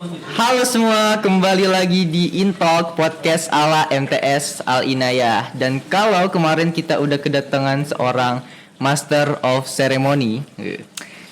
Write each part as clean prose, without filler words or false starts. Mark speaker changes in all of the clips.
Speaker 1: Halo semua, kembali lagi di Intalk Podcast ala MTS Al Inayah. Dan kalau kemarin kita udah kedatangan seorang Master of Ceremony,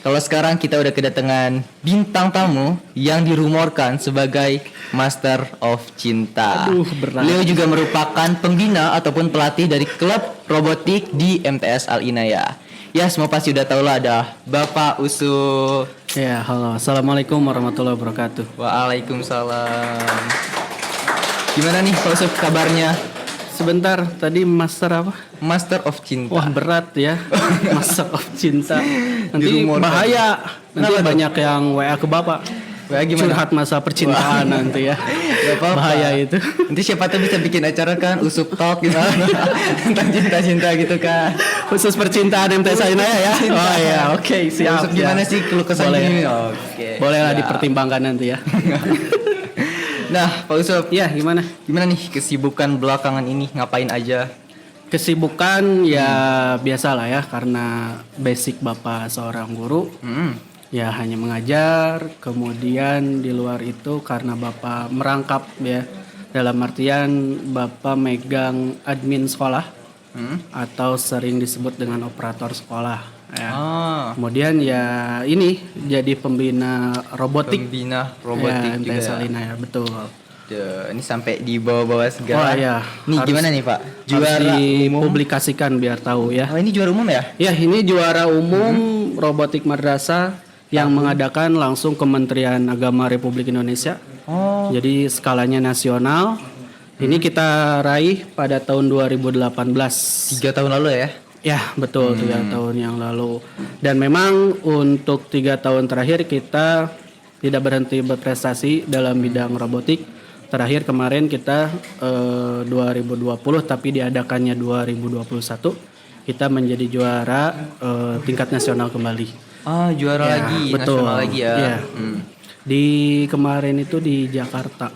Speaker 1: kalau sekarang kita udah kedatangan bintang tamu yang dirumorkan sebagai Master of Cinta.
Speaker 2: Aduh, berat.
Speaker 1: Beliau juga merupakan pembina ataupun pelatih dari klub robotik di MTS Al Inayah. Ya, semua pasti udah tahu lah, ada Bapak Usu.
Speaker 2: Ya, halo. Assalamualaikum warahmatullahi wabarakatuh.
Speaker 1: Waalaikumsalam. Gimana nih Pak Usuf kabarnya?
Speaker 2: Sebentar, tadi master apa?
Speaker 1: Master of Cinta.
Speaker 2: Wah, berat ya. Master of cinta. Nanti
Speaker 1: Dirumorkan.
Speaker 2: bahaya. Nanti
Speaker 1: Kenapa tuh?
Speaker 2: banyak yang WA ke Bapak.
Speaker 1: Wah, gimana?
Speaker 2: Curhat masa percintaan nanti ya.
Speaker 1: Gak apa-apa.
Speaker 2: Bahaya itu.
Speaker 1: Nanti siapa tuh bisa bikin acara kan Usup Talk gitu. Tentang cinta-cinta gitu kan.
Speaker 2: Khusus percintaan MTS Inayah ya.
Speaker 1: Cinta.
Speaker 2: Oh ya, oke, siap.
Speaker 1: Usuf gimana
Speaker 2: ya.
Speaker 1: sih keluh kesah
Speaker 2: Boleh.
Speaker 1: ini? Oke.
Speaker 2: Bolehlah
Speaker 1: siap.
Speaker 2: dipertimbangkan nanti ya.
Speaker 1: Nah, Pak Usuf,
Speaker 2: Ya, gimana?
Speaker 1: gimana nih kesibukan belakangan ini? Ngapain aja?
Speaker 2: Kesibukan ya biasalah ya, karena basic Bapak seorang guru. Ya hanya mengajar, kemudian di luar itu karena Bapak merangkap ya, dalam artian Bapak megang admin sekolah atau sering disebut dengan operator sekolah ya.
Speaker 1: Ah,
Speaker 2: Kemudian ya ini jadi pembina robotik
Speaker 1: pembina
Speaker 2: ya,
Speaker 1: robotik juga.
Speaker 2: MTS Alina ya, betul.
Speaker 1: Duh, ini sampai di bawah-bawah segala.
Speaker 2: Wah ya,
Speaker 1: Nih
Speaker 2: harus-
Speaker 1: gimana nih Pak?
Speaker 2: Harus
Speaker 1: Juara umum?
Speaker 2: dipublikasikan biar tahu ya.
Speaker 1: Oh, ini juara umum ya?
Speaker 2: Ya, ini juara umum robotik madrasah yang mengadakan langsung Kementerian Agama Republik Indonesia.
Speaker 1: Oh,
Speaker 2: Jadi skalanya nasional. Ini kita raih pada tahun 2018.
Speaker 1: 3 tahun lalu ya?
Speaker 2: Ya, betul, 3 tahun yang lalu. Dan memang untuk 3 tahun terakhir kita tidak berhenti berprestasi dalam bidang robotik. Terakhir kemarin kita 2020 tapi diadakannya 2021. Kita menjadi juara tingkat nasional kembali.
Speaker 1: Ah, juara
Speaker 2: Ya,
Speaker 1: lagi,
Speaker 2: betul.
Speaker 1: nasional lagi ya.
Speaker 2: Iya. Di kemarin itu di Jakarta.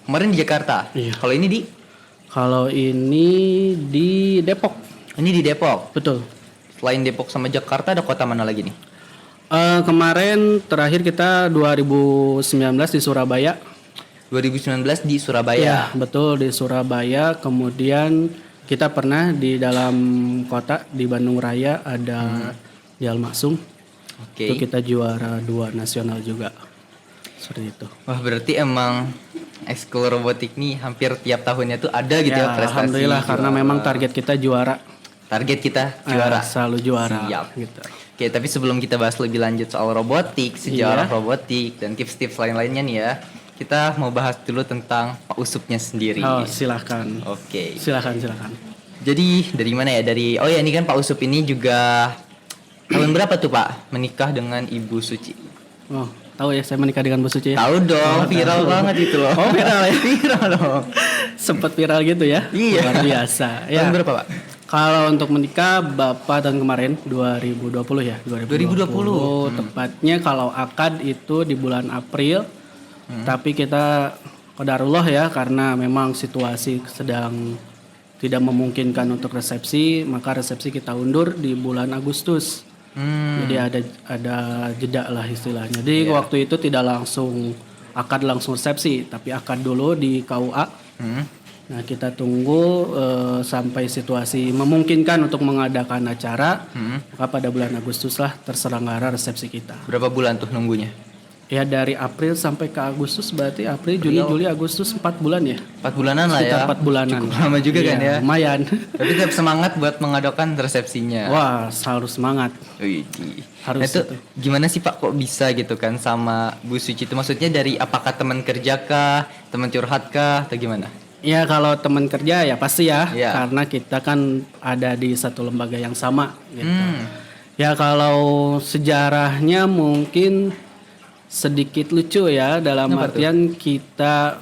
Speaker 1: Kemarin di Jakarta.
Speaker 2: Iya.
Speaker 1: Kalau ini di?
Speaker 2: Kalau ini di Depok.
Speaker 1: Ini di Depok.
Speaker 2: Betul.
Speaker 1: Selain Depok sama Jakarta ada kota mana lagi nih?
Speaker 2: Kemarin terakhir kita 2019 di Surabaya.
Speaker 1: 2019 di
Speaker 2: Ya,
Speaker 1: Surabaya.
Speaker 2: betul di Surabaya. Kemudian kita pernah di dalam kota di Bandung Raya ada di Almaksum.
Speaker 1: Oke.
Speaker 2: Itu kita juara 2 nasional juga. Seperti itu.
Speaker 1: Wah, berarti emang ekskul robotik nih hampir tiap tahunnya tuh ada gitu ya, prestasi.
Speaker 2: Alhamdulillah karena
Speaker 1: juara.
Speaker 2: memang target kita juara.
Speaker 1: Target kita juara.
Speaker 2: Selalu juara.
Speaker 1: Siap.
Speaker 2: Gitu.
Speaker 1: Oke, tapi sebelum kita bahas lebih lanjut soal robotik, sejarah
Speaker 2: Iya.
Speaker 1: robotik dan tips-tips lain-lainnya nih ya, kita mau bahas dulu tentang Pak Usupnya sendiri.
Speaker 2: Oh, silahkan.
Speaker 1: Oke.
Speaker 2: Silahkan.
Speaker 1: Jadi dari mana ya? Oh ya, ini kan Pak Usup ini juga tahun berapa tuh Pak menikah dengan Ibu Suci?
Speaker 2: Oh, tahu ya saya menikah dengan Bu Suci ya.
Speaker 1: Tahu dong, viral banget itu loh.
Speaker 2: Oh, viral ya?
Speaker 1: Viral dong.
Speaker 2: Sempat viral gitu ya.
Speaker 1: Iya.
Speaker 2: Luar biasa. Ya.
Speaker 1: Tahun berapa Pak?
Speaker 2: Kalau untuk menikah Bapak tahun kemarin 2020 ya,
Speaker 1: 2020.
Speaker 2: Tepatnya kalau akad itu di bulan April. Tapi kita qadarullah ya karena memang situasi sedang tidak memungkinkan untuk resepsi, maka resepsi kita undur di bulan Agustus. Jadi ada jeda lah istilahnya. Jadi waktu itu tidak langsung akad langsung resepsi, tapi akad dulu di KUA. Nah, kita tunggu sampai situasi memungkinkan untuk mengadakan acara. Maka pada bulan Agustus lah terselenggara resepsi kita.
Speaker 1: Berapa bulan tuh nunggunya?
Speaker 2: Ya dari April sampai ke Agustus berarti April, Juni, Juli, Agustus 4 bulan ya.
Speaker 1: 4 bulanan lah ya.
Speaker 2: Sekitar 4 bulanan.
Speaker 1: Cukup lama juga kan ya.
Speaker 2: Lumayan.
Speaker 1: Tapi tetap semangat buat mengadakan resepsinya.
Speaker 2: Wah, harus semangat.
Speaker 1: Widih.
Speaker 2: Harus
Speaker 1: Nah, itu
Speaker 2: itu.
Speaker 1: gimana sih Pak kok bisa gitu kan sama Bu Suci itu? Maksudnya dari apakah teman kerja kah, teman curhat kah, atau gimana?
Speaker 2: Ya kalau teman kerja ya pasti ya,
Speaker 1: Iya.
Speaker 2: karena kita kan ada di satu lembaga yang sama gitu.
Speaker 1: Hmm.
Speaker 2: Ya kalau sejarahnya mungkin sedikit lucu ya, dalam
Speaker 1: Kenapa tuh?
Speaker 2: artian kita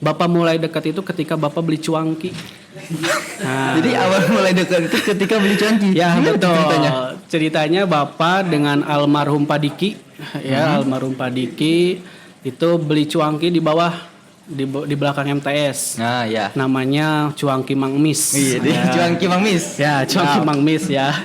Speaker 2: Bapak mulai dekat itu ketika Bapak beli cuanki. Nah,
Speaker 1: Jadi awal mulai dekat itu ketika beli cuanki.
Speaker 2: ya
Speaker 1: Gimana
Speaker 2: betul.
Speaker 1: ceritanya?
Speaker 2: Ceritanya Bapak dengan almarhum Pak Diki, ya almarhum Pak Diki itu beli cuanki di bawah di belakang MTS.
Speaker 1: Nah, ya.
Speaker 2: Namanya Cuangki Mang Mis.
Speaker 1: Iya, di
Speaker 2: Ya.
Speaker 1: Cuangki Mang Mis.
Speaker 2: Ya, Cuangki Mang Mis ya.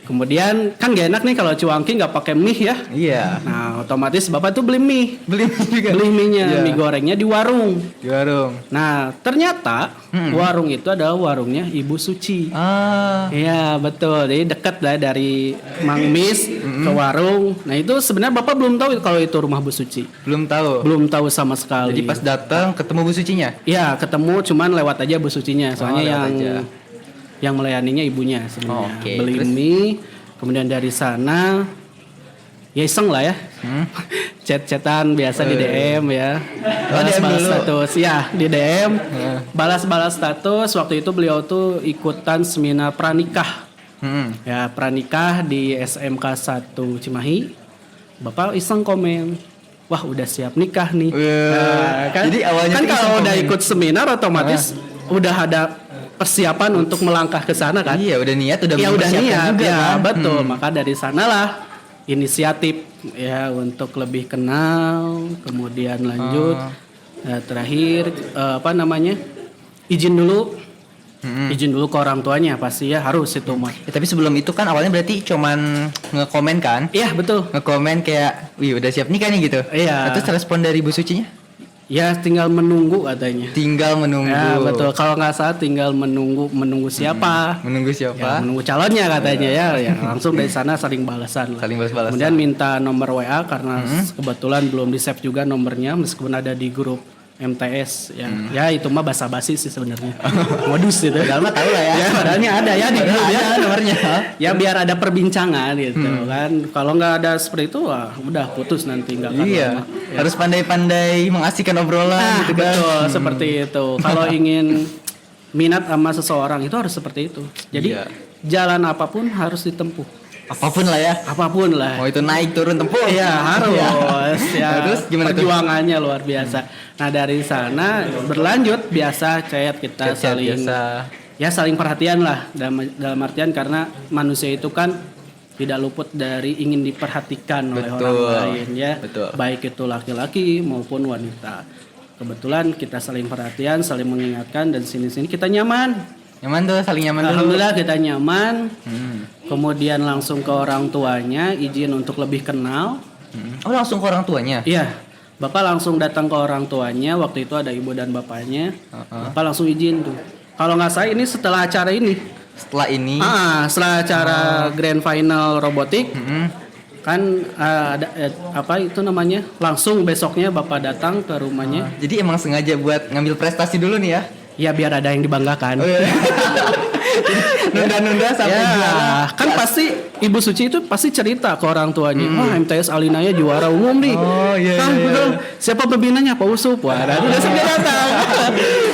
Speaker 2: Kemudian kan gak enak nih kalau cuanki nggak pakai mie ya.
Speaker 1: Iya.
Speaker 2: Nah otomatis bapak tuh beli mie.
Speaker 1: Beli mie juga.
Speaker 2: Beli mie-nya,
Speaker 1: Iya.
Speaker 2: mie gorengnya di warung.
Speaker 1: Di warung.
Speaker 2: Nah ternyata warung itu adalah warungnya Ibu Suci.
Speaker 1: Ah.
Speaker 2: Iya betul, jadi dekat lah dari Mang Mis ke warung. Nah itu sebenarnya bapak belum tahu kalau itu rumah Bu Suci,
Speaker 1: Belum tahu.
Speaker 2: belum tahu sama sekali.
Speaker 1: Jadi pas datang ketemu Bu Sucinya.
Speaker 2: Iya ketemu, cuman lewat aja Bu Sucinya, soalnya
Speaker 1: lewat
Speaker 2: yang
Speaker 1: aja.
Speaker 2: yang melayaninya ibunya sebenarnya.
Speaker 1: Oke,
Speaker 2: Beli
Speaker 1: terus?
Speaker 2: mie, kemudian dari sana ya iseng lah ya, chat-chatan biasa di DM ya,
Speaker 1: DM
Speaker 2: balas
Speaker 1: dulu.
Speaker 2: status, ya di DM, balas-balas status. Waktu itu beliau tuh ikutan seminar pranikah. Ya pranikah di SMK 1 Cimahi. Bapak iseng komen, wah udah siap nikah nih.
Speaker 1: Wah,
Speaker 2: Kan,
Speaker 1: jadi awalnya
Speaker 2: kan
Speaker 1: tuh
Speaker 2: kalau
Speaker 1: iseng
Speaker 2: udah
Speaker 1: komen.
Speaker 2: ikut seminar otomatis udah ada persiapan untuk melangkah ke sana kan.
Speaker 1: Iya, udah niat, udah
Speaker 2: Ya udah
Speaker 1: mempersiapkan
Speaker 2: niat
Speaker 1: juga
Speaker 2: ya
Speaker 1: kan.
Speaker 2: betul. Maka dari sanalah inisiatif ya untuk lebih kenal, kemudian lanjut. Terakhir apa namanya? Izin dulu. Izin dulu ke orang tuanya pasti ya harus itu mah.
Speaker 1: Ya, tapi sebelum itu kan awalnya berarti cuman ngekomen kan?
Speaker 2: Iya betul.
Speaker 1: Ngekomen kayak, wih udah siap nikah nih gitu.
Speaker 2: Iya.
Speaker 1: Nah, terus respon dari Bu Sucinya?
Speaker 2: Ya tinggal menunggu katanya.
Speaker 1: Tinggal menunggu.
Speaker 2: Ya betul. Kalau nggak salah tinggal menunggu siapa.
Speaker 1: Menunggu
Speaker 2: Ya,
Speaker 1: siapa?
Speaker 2: menunggu calonnya katanya ya langsung dari sana saling balasan lah.
Speaker 1: Saling balas-balasan.
Speaker 2: Kemudian minta nomor WA karena kebetulan belum di save juga nomornya meskipun ada di grup MTS ya. Ya itu mah basa-basi sih sebenarnya. Modus itu.
Speaker 1: Padahal mah tahu lah ya.
Speaker 2: Ya padahalnya ada ya di grup ya.
Speaker 1: Ada nomornya.
Speaker 2: Ya biar ada perbincangan gitu kan. Kalau nggak ada seperti itu wah udah putus nanti nggak akan
Speaker 1: Iya.
Speaker 2: lama. Ya.
Speaker 1: Harus pandai-pandai mengasihkan obrolan gitu kan.
Speaker 2: Betul, seperti itu. Kalau ingin minat sama seseorang itu harus seperti itu. Jadi
Speaker 1: Iya.
Speaker 2: jalan apapun harus ditempuh.
Speaker 1: Apapun lah ya.
Speaker 2: Apapun lah.
Speaker 1: Mau itu naik turun tempuh.
Speaker 2: Iya harus. Ya.
Speaker 1: Nah, terus gimana tuh?
Speaker 2: Perjuangannya luar biasa. Nah dari sana berlanjut biasa chat kita
Speaker 1: Chat-chat
Speaker 2: saling
Speaker 1: biasa.
Speaker 2: ya saling perhatian lah dalam artian karena manusia itu kan tidak luput dari ingin diperhatikan oleh
Speaker 1: Betul.
Speaker 2: orang lain ya.
Speaker 1: Betul.
Speaker 2: Baik itu laki-laki maupun wanita. Kebetulan kita saling perhatian, saling mengingatkan dan sini-sini kita nyaman.
Speaker 1: Nyaman tuh, saling nyaman dulu.
Speaker 2: Alhamdulillah kita nyaman. Kemudian langsung ke orang tuanya izin untuk lebih kenal.
Speaker 1: Oh langsung ke orang tuanya?
Speaker 2: Iya, bapak langsung datang ke orang tuanya. Waktu itu ada ibu dan bapaknya. Bapak langsung izin tuh. Kalau nggak salah ini setelah acara ini.
Speaker 1: Setelah ini.
Speaker 2: Setelah acara grand final robotik. Kan ada apa itu namanya? Langsung besoknya bapak datang ke rumahnya.
Speaker 1: Jadi emang sengaja buat ngambil prestasi dulu nih ya?
Speaker 2: Ya biar ada yang dibanggakan.
Speaker 1: Oh, iya. Nunda-nunda sampai
Speaker 2: Ya,
Speaker 1: juara.
Speaker 2: kan pasti Ibu Suci itu pasti cerita ke orang tuanya, wah MTS Alinaya juara umum nih.
Speaker 1: Oh, iya,
Speaker 2: Kan,
Speaker 1: iya,
Speaker 2: betul. Siapa pembinanya Pak Usup? Wah, udah segera datang.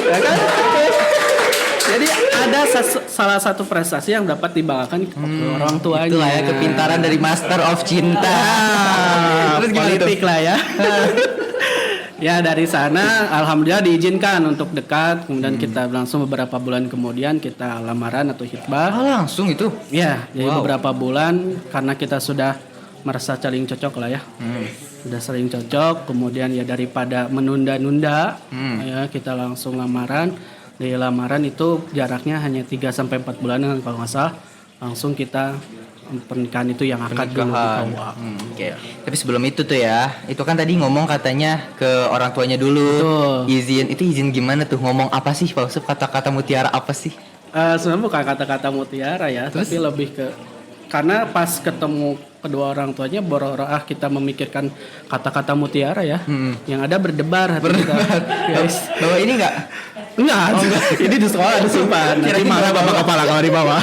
Speaker 2: Ya kan? Jadi ada salah satu prestasi yang dapat dibanggakan ke orang tuanya.
Speaker 1: Itulah ya kepintaran dari Master of Cinta. Terus gimana tuh?
Speaker 2: Politik lah ya. Ya dari sana alhamdulillah diizinkan untuk dekat. Kemudian kita langsung beberapa bulan kemudian kita lamaran atau hitbah.
Speaker 1: Oh langsung itu?
Speaker 2: Ya, jadi
Speaker 1: Wow.
Speaker 2: beberapa bulan karena kita sudah merasa saling cocok lah ya. Sudah saling cocok, kemudian ya daripada menunda-nunda, ya kita langsung lamaran. Di lamaran itu jaraknya hanya 3 sampai 4 bulan kalau nggak salah. Langsung kita pernikahan itu yang akad dulu di
Speaker 1: Pernikahan.
Speaker 2: KUA.
Speaker 1: Oke. Tapi sebelum itu tuh ya, itu kan tadi ngomong katanya ke orang tuanya dulu.
Speaker 2: Betul.
Speaker 1: Izin gimana tuh? Ngomong apa sih Pak Usep? Kata-kata mutiara apa sih?
Speaker 2: Sebenarnya bukan kata-kata mutiara ya,
Speaker 1: Terus?
Speaker 2: tapi lebih ke karena pas ketemu kedua orang tuanya boroah kita memikirkan kata-kata mutiara ya, yang ada berdebar hati kita. Guys,
Speaker 1: Bawa ini enggak?
Speaker 2: enggak, ini di sekolah disimpan. Nanti
Speaker 1: Kira-kira
Speaker 2: marah
Speaker 1: bawa
Speaker 2: bapak kepala kalau di bawah.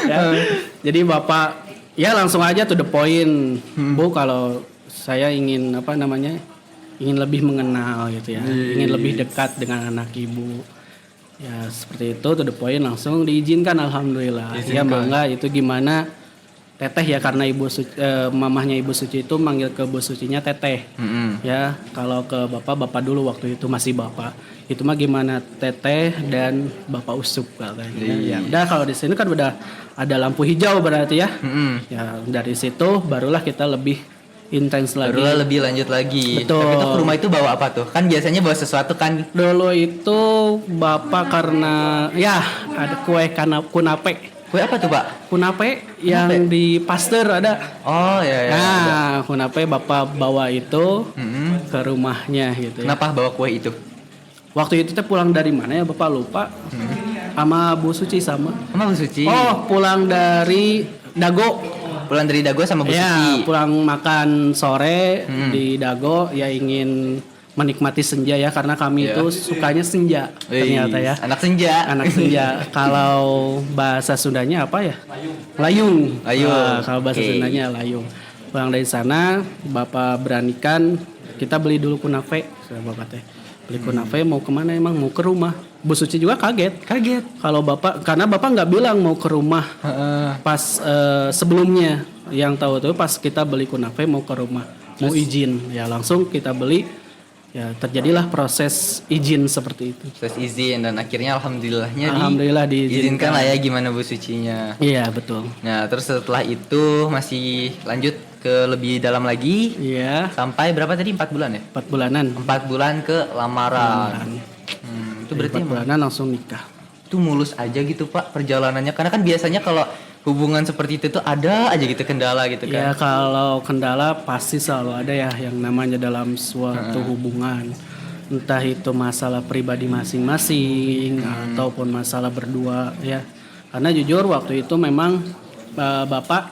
Speaker 2: Ya. Jadi bapak ya langsung aja to the point, Bu kalau saya ingin apa namanya, ingin lebih mengenal gitu ya, ingin lebih dekat dengan anak ibu. Ya seperti itu to the point langsung diizinkan alhamdulillah. Ya bangga itu gimana Teteh ya karena mamahnya Ibu Suci itu manggil ke Bu Sucinya Teteh. Ya kalau ke bapak dulu waktu itu masih bapak. Itu mah gimana Teteh dan Bapak Usup katanya. Ya udah kalau di sini kan udah ada lampu hijau berarti ya. Ya dari situ barulah kita lebih intens lagi.
Speaker 1: Barulah lebih lanjut lagi.
Speaker 2: Betul.
Speaker 1: Tapi tuh ke rumah itu bawa apa tuh? Kan biasanya bawa sesuatu kan.
Speaker 2: Dulu itu bapak karena ya ada kue kunape.
Speaker 1: Kue apa tuh Pak?
Speaker 2: Kunape yang di Pasteur ada.
Speaker 1: Oh ya.
Speaker 2: Nah, kunape Bapak bawa itu
Speaker 1: Mm-mm.
Speaker 2: ke rumahnya gitu ya.
Speaker 1: Kenapa bawa kue itu?
Speaker 2: Waktu itu teh pulang dari mana ya Bapak lupa. Sama Bu Suci sama.
Speaker 1: Sama Bu Suci.
Speaker 2: Oh, pulang dari Dago.
Speaker 1: Pulang dari Dago sama Bu
Speaker 2: Ya,
Speaker 1: Suci.
Speaker 2: pulang makan sore di Dago ya ingin menikmati senja ya karena kami
Speaker 1: Iya.
Speaker 2: itu sukanya senja ternyata ya.
Speaker 1: Anak senja.
Speaker 2: Anak senja. Kalau bahasa Sundanya apa ya? Layung.
Speaker 1: Layung.
Speaker 2: Kalau bahasa
Speaker 1: Oke.
Speaker 2: Sundanya layung. Pulang dari sana, Bapak beranikan kita beli dulu kunafe. Bapak teh beli kunafe mau kemana emang mau ke rumah. Bu Suci juga kaget. Kalau Bapak karena Bapak nggak bilang mau ke rumah
Speaker 1: Heeh.
Speaker 2: pas sebelumnya. Yang tahu tuh pas kita beli kunafe mau ke rumah mau izin ya langsung kita beli. Ya terjadilah proses izin seperti itu.
Speaker 1: Terus izin dan akhirnya
Speaker 2: Alhamdulillah
Speaker 1: diizinkan
Speaker 2: diizinkan.
Speaker 1: lah ya gimana Bu Sucinya.
Speaker 2: Iya betul.
Speaker 1: Nah terus setelah itu masih lanjut ke lebih dalam lagi
Speaker 2: Iya
Speaker 1: sampai berapa tadi 4 bulan ya?
Speaker 2: 4 bulanan.
Speaker 1: 4 bulan ke lamaran. Itu berarti
Speaker 2: 4 bulanan langsung nikah.
Speaker 1: itu mulus aja gitu Pak perjalanannya karena kan biasanya kalau hubungan seperti itu tuh ada aja gitu kendala gitu
Speaker 2: Ya
Speaker 1: kan.
Speaker 2: kalau kendala pasti selalu ada ya yang namanya dalam suatu hubungan. Entah itu masalah pribadi masing-masing ataupun masalah berdua ya. Karena jujur waktu itu memang Bapak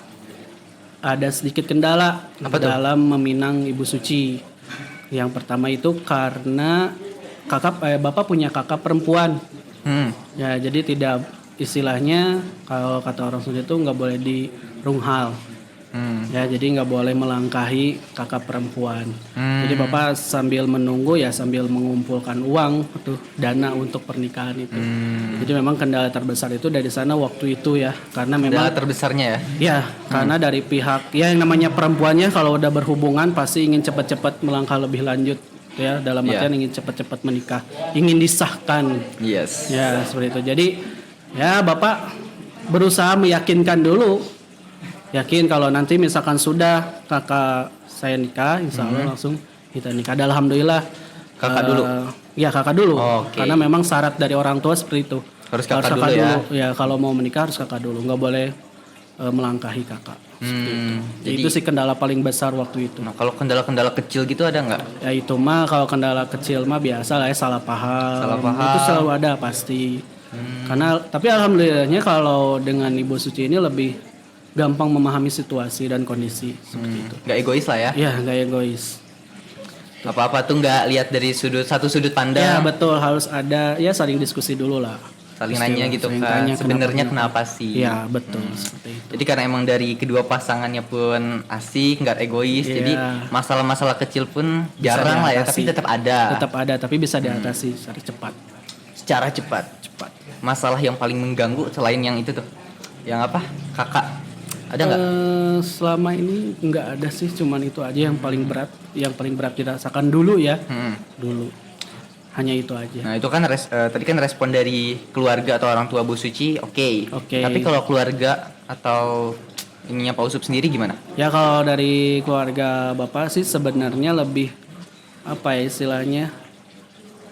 Speaker 2: ada sedikit kendala
Speaker 1: Apa tuh?
Speaker 2: dalam meminang Ibu Suci. Yang pertama itu karena Bapak punya kakak perempuan. Ya jadi tidak istilahnya kalau kata orang Sunda itu nggak boleh dirunghal. Ya jadi nggak boleh melangkahi kakak perempuan. Jadi Bapak sambil menunggu ya sambil mengumpulkan uang tuh dana untuk pernikahan itu. Jadi memang kendala terbesar itu dari sana waktu itu ya karena
Speaker 1: Kendala
Speaker 2: memang
Speaker 1: terbesarnya ya.
Speaker 2: ya karena dari pihak ya yang namanya perempuannya kalau udah berhubungan pasti ingin cepat-cepat melangkah lebih lanjut ya dalam
Speaker 1: Iya.
Speaker 2: artian ingin cepat-cepat menikah, ingin disahkan.
Speaker 1: Yes.
Speaker 2: Ya seperti itu. Jadi ya Bapak berusaha meyakinkan dulu. Yakin kalau nanti misalkan sudah kakak saya nikah, insya Allah langsung kita nikah. Dan alhamdulillah.
Speaker 1: Kakak dulu?
Speaker 2: Ya kakak dulu.
Speaker 1: Oke.
Speaker 2: Karena memang syarat dari orang tua seperti itu.
Speaker 1: Harus kakak dulu ya?
Speaker 2: Ya kalau mau menikah harus kakak dulu. Nggak boleh melangkahi kakak.
Speaker 1: Jadi
Speaker 2: Itu sih kendala paling besar waktu itu.
Speaker 1: nah, kalau kendala-kendala kecil gitu ada nggak?
Speaker 2: Ya itu mah kalau kendala kecil mah biasa lah ya salah paham.
Speaker 1: Salah paham.
Speaker 2: Itu selalu ada pasti. Karena tapi alhamdulillahnya kalau dengan Ibu Suci ini lebih gampang memahami situasi dan kondisi seperti itu.
Speaker 1: Nggak egois lah ya.
Speaker 2: Ya nggak egois.
Speaker 1: Apa-apa tuh nggak lihat dari satu sudut
Speaker 2: Ya
Speaker 1: pandang.
Speaker 2: betul harus ada ya saling diskusi dulu lah.
Speaker 1: Saling nanya gitu
Speaker 2: Saling
Speaker 1: kan.
Speaker 2: tanya
Speaker 1: Sebenarnya kenapa sih?
Speaker 2: Ya betul seperti itu.
Speaker 1: Jadi karena emang dari kedua pasangannya pun asik, nggak egois,
Speaker 2: Iya.
Speaker 1: jadi masalah-masalah kecil pun
Speaker 2: Bisa
Speaker 1: jarang lah ya,
Speaker 2: diatasi.
Speaker 1: tapi tetap ada.
Speaker 2: Tetap ada tapi bisa diatasi secara cepat.
Speaker 1: Secara cepat. Masalah yang paling mengganggu selain yang itu tuh, yang apa? Kakak, ada nggak?
Speaker 2: Selama ini nggak ada sih, cuman itu aja yang paling berat, dirasakan dulu ya, dulu hanya itu aja.
Speaker 1: Nah itu kan tadi kan respon dari keluarga atau orang tua Bu Suci, oke.
Speaker 2: Oke.
Speaker 1: Tapi kalau keluarga atau ininya Pak Usup sendiri gimana?
Speaker 2: Ya kalau dari keluarga Bapak sih sebenarnya lebih apa ya istilahnya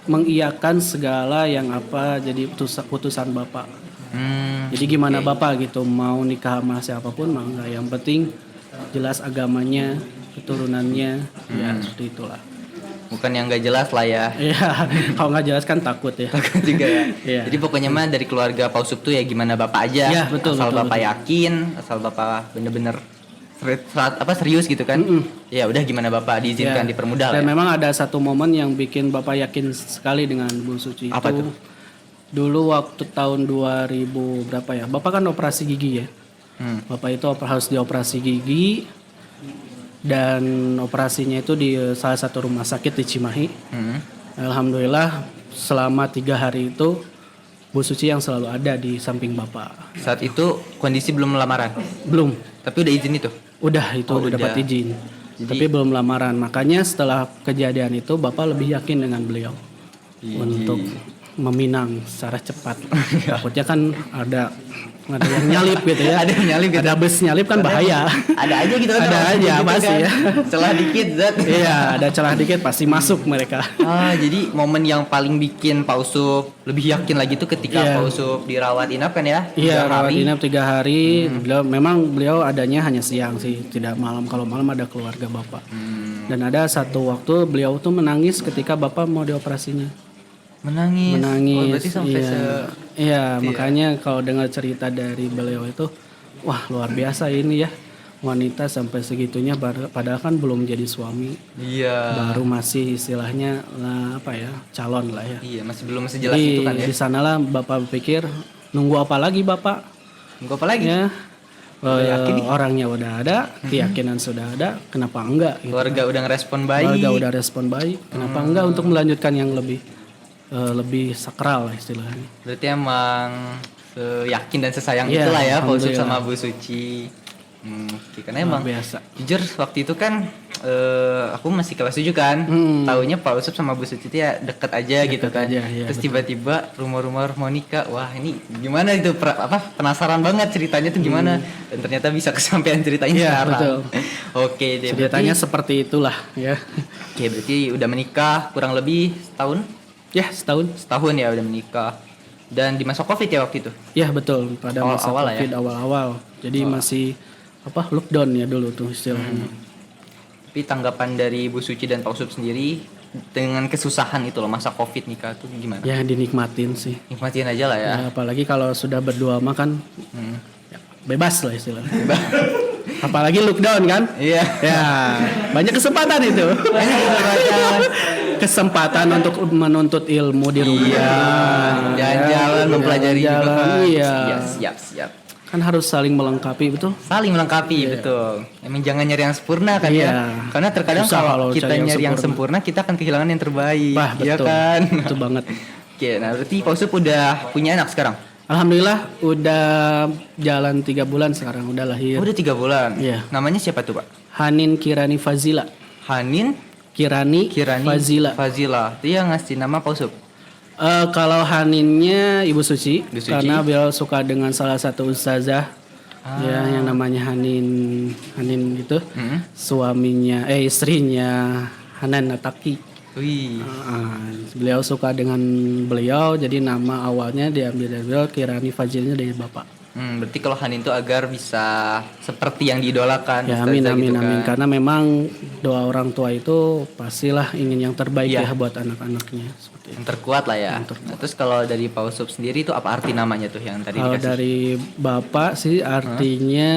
Speaker 2: mengiyakan segala yang apa jadi putusan Bapak. Jadi gimana Bapak gitu mau nikah sama siapapun mah enggak, yang penting jelas agamanya, keturunannya, ya seperti itulah.
Speaker 1: Bukan yang nggak jelas lah ya.
Speaker 2: Iya, kalau nggak jelas kan takut ya.
Speaker 1: Juga ya.
Speaker 2: Iya.
Speaker 1: Jadi pokoknya mah dari keluarga Pak Usup tuh ya gimana Bapak aja.
Speaker 2: Iya, betul,
Speaker 1: asal
Speaker 2: betul,
Speaker 1: Bapak
Speaker 2: betul.
Speaker 1: yakin, asal Bapak bener-bener serius gitu kan. Ya udah gimana Bapak diizinkan
Speaker 2: Ya.
Speaker 1: dipermudah lah
Speaker 2: Dan
Speaker 1: ya.
Speaker 2: memang ada satu momen yang bikin Bapak yakin sekali dengan Bu Suci.
Speaker 1: Apa
Speaker 2: itu
Speaker 1: tuh?
Speaker 2: dulu waktu tahun 2000 berapa ya? Bapak kan operasi gigi ya. Bapak itu harus dioperasi gigi dan operasinya itu di salah satu rumah sakit di Cimahi. Alhamdulillah selama 3 hari itu Bu Suci yang selalu ada di samping Bapak.
Speaker 1: Saat itu kondisi belum lamaran.
Speaker 2: Belum,
Speaker 1: Tapi udah izin itu.
Speaker 2: udah itu
Speaker 1: Oh,
Speaker 2: udah dapat
Speaker 1: udah.
Speaker 2: izin. Tapi belum lamaran. Makanya setelah kejadian itu Bapak lebih yakin dengan beliau untuk meminang secara cepat. Takutnya kan ada yang nyalip gitu ya.
Speaker 1: Ada yang nyalip gitu.
Speaker 2: Ada bus nyalip kan bahaya.
Speaker 1: Ada aja gitu kan.
Speaker 2: Ada
Speaker 1: orang
Speaker 2: aja,
Speaker 1: gitu
Speaker 2: pasti ya.
Speaker 1: Celah dikit Zat.
Speaker 2: Iya, ada celah dikit pasti masuk mereka.
Speaker 1: Jadi momen yang paling bikin Pak Usup lebih yakin lagi tuh ketika
Speaker 2: Iya.
Speaker 1: Pak Usup dirawat inap kan ya?
Speaker 2: Iya,
Speaker 1: 3
Speaker 2: rawat
Speaker 1: hari.
Speaker 2: inap 3 hari. Beliau adanya hanya siang sih, tidak malam. Kalau malam ada keluarga bapak. Dan ada satu waktu beliau tuh menangis ketika bapak mau dioperasinya.
Speaker 1: Menangis. Oh, berarti sampai
Speaker 2: Iya, makanya kalau dengar cerita dari beliau itu, wah luar biasa ini ya. Wanita sampai segitunya padahal kan belum jadi suami.
Speaker 1: Iya.
Speaker 2: Baru masih istilahnya calon lah ya.
Speaker 1: Iya, masih jelas
Speaker 2: Jadi
Speaker 1: itu kan ya.
Speaker 2: di sanalah bapak berpikir, nunggu apa lagi bapak?
Speaker 1: Nunggu apa lagi?
Speaker 2: Ya.
Speaker 1: yakin nih?
Speaker 2: Orangnya udah ada, keyakinan sudah ada, kenapa enggak? Gitu.
Speaker 1: Keluarga udah ngerespon baik.
Speaker 2: Keluarga udah respon baik, kenapa enggak untuk melanjutkan yang lebih sakral lah istilahnya.
Speaker 1: Berarti emang yakin dan sesayang
Speaker 2: Iya,
Speaker 1: itulah ya Pak Usup
Speaker 2: alhamdulillah.
Speaker 1: sama Bu Suci. Oke, karena
Speaker 2: Luar
Speaker 1: emang
Speaker 2: biasa.
Speaker 1: jujur waktu itu kan aku masih kelas 7 kan. Taunya Pak Usup sama Bu Suci itu ya deket aja gitu kan.
Speaker 2: aja, iya,
Speaker 1: Terus
Speaker 2: betul.
Speaker 1: tiba-tiba rumor-rumor mau nikah. Wah, ini gimana itu penasaran banget ceritanya tuh gimana. Dan ternyata bisa kesampaian ceritanya
Speaker 2: Iya,
Speaker 1: sekarang.
Speaker 2: betul.
Speaker 1: Oke deh.
Speaker 2: Ceritanya
Speaker 1: berarti,
Speaker 2: seperti itulah ya.
Speaker 1: oke, berarti udah menikah kurang lebih setahun?
Speaker 2: Ya, setahun.
Speaker 1: Setahun ya udah menikah. Dan di masa Covid ya waktu itu.
Speaker 2: Ya, betul. Pada masa
Speaker 1: Awal-awal lah ya?
Speaker 2: Covid awal-awal. Jadi masih lockdown ya dulu tuh istilahnya.
Speaker 1: Tapi tanggapan dari Bu Suci dan Pak Usup sendiri dengan kesusahan itu loh masa Covid nikah tuh gimana?
Speaker 2: Ya dinikmatin sih.
Speaker 1: Nikmatin aja lah ya.
Speaker 2: Ya, apalagi kalau sudah berdua mah kan ya, bebas lah istilahnya. Apalagi lockdown kan?
Speaker 1: Iya.
Speaker 2: Ya, banyak kesempatan itu. Kesempatan untuk menuntut ilmu di rumah.
Speaker 1: Iya. Jalan-jalan mempelajari juga
Speaker 2: Jalan-jalan,
Speaker 1: kan.
Speaker 2: iya.
Speaker 1: Iya, siap.
Speaker 2: Kan harus saling melengkapi, betul?
Speaker 1: Saling melengkapi, betul. Emang jangan nyari yang sempurna kan
Speaker 2: Iya.
Speaker 1: ya. Karena terkadang
Speaker 2: Susah
Speaker 1: kalau
Speaker 2: kalau
Speaker 1: kita
Speaker 2: cari yang
Speaker 1: nyari yang
Speaker 2: sempurna.
Speaker 1: sempurna, kita akan kehilangan yang terbaik.
Speaker 2: Bah,
Speaker 1: Iya
Speaker 2: betul.
Speaker 1: kan?
Speaker 2: Itu banget.
Speaker 1: Oke, nah berarti Pak Usup udah punya anak sekarang?
Speaker 2: Alhamdulillah udah jalan 3 bulan sekarang, udah lahir.
Speaker 1: Udah 3 bulan.
Speaker 2: Iya.
Speaker 1: Namanya siapa tuh Pak?
Speaker 2: Hanin Kirani Fazila.
Speaker 1: Hanin
Speaker 2: Kirani Fazila.
Speaker 1: Fazila. Dia ngasih nama Pak Usup.
Speaker 2: Kalau Haninnya Ibu Suci,
Speaker 1: Ibu Suci.
Speaker 2: karena beliau suka dengan salah satu ustazah ya yang namanya Hanin gitu. Suaminya istrinya Hanan Nataki.
Speaker 1: Wih.
Speaker 2: Beliau suka dengan beliau, jadi nama awalnya diambil dari beliau, Kirani Fazilnya dari bapak.
Speaker 1: Berarti kalau Hanin itu agar bisa seperti yang diidolakan.
Speaker 2: Ya
Speaker 1: ustazah
Speaker 2: amin
Speaker 1: gitu kan.
Speaker 2: amin karena memang doa orang tua itu pastilah ingin yang terbaik
Speaker 1: Iya.
Speaker 2: ya buat anak-anaknya seperti itu.
Speaker 1: Yang terkuat lah ya. Nah, terus kalau dari Pak Usup sendiri itu apa arti namanya tuh yang tadi
Speaker 2: Kalau
Speaker 1: dikasih?
Speaker 2: dari bapak sih artinya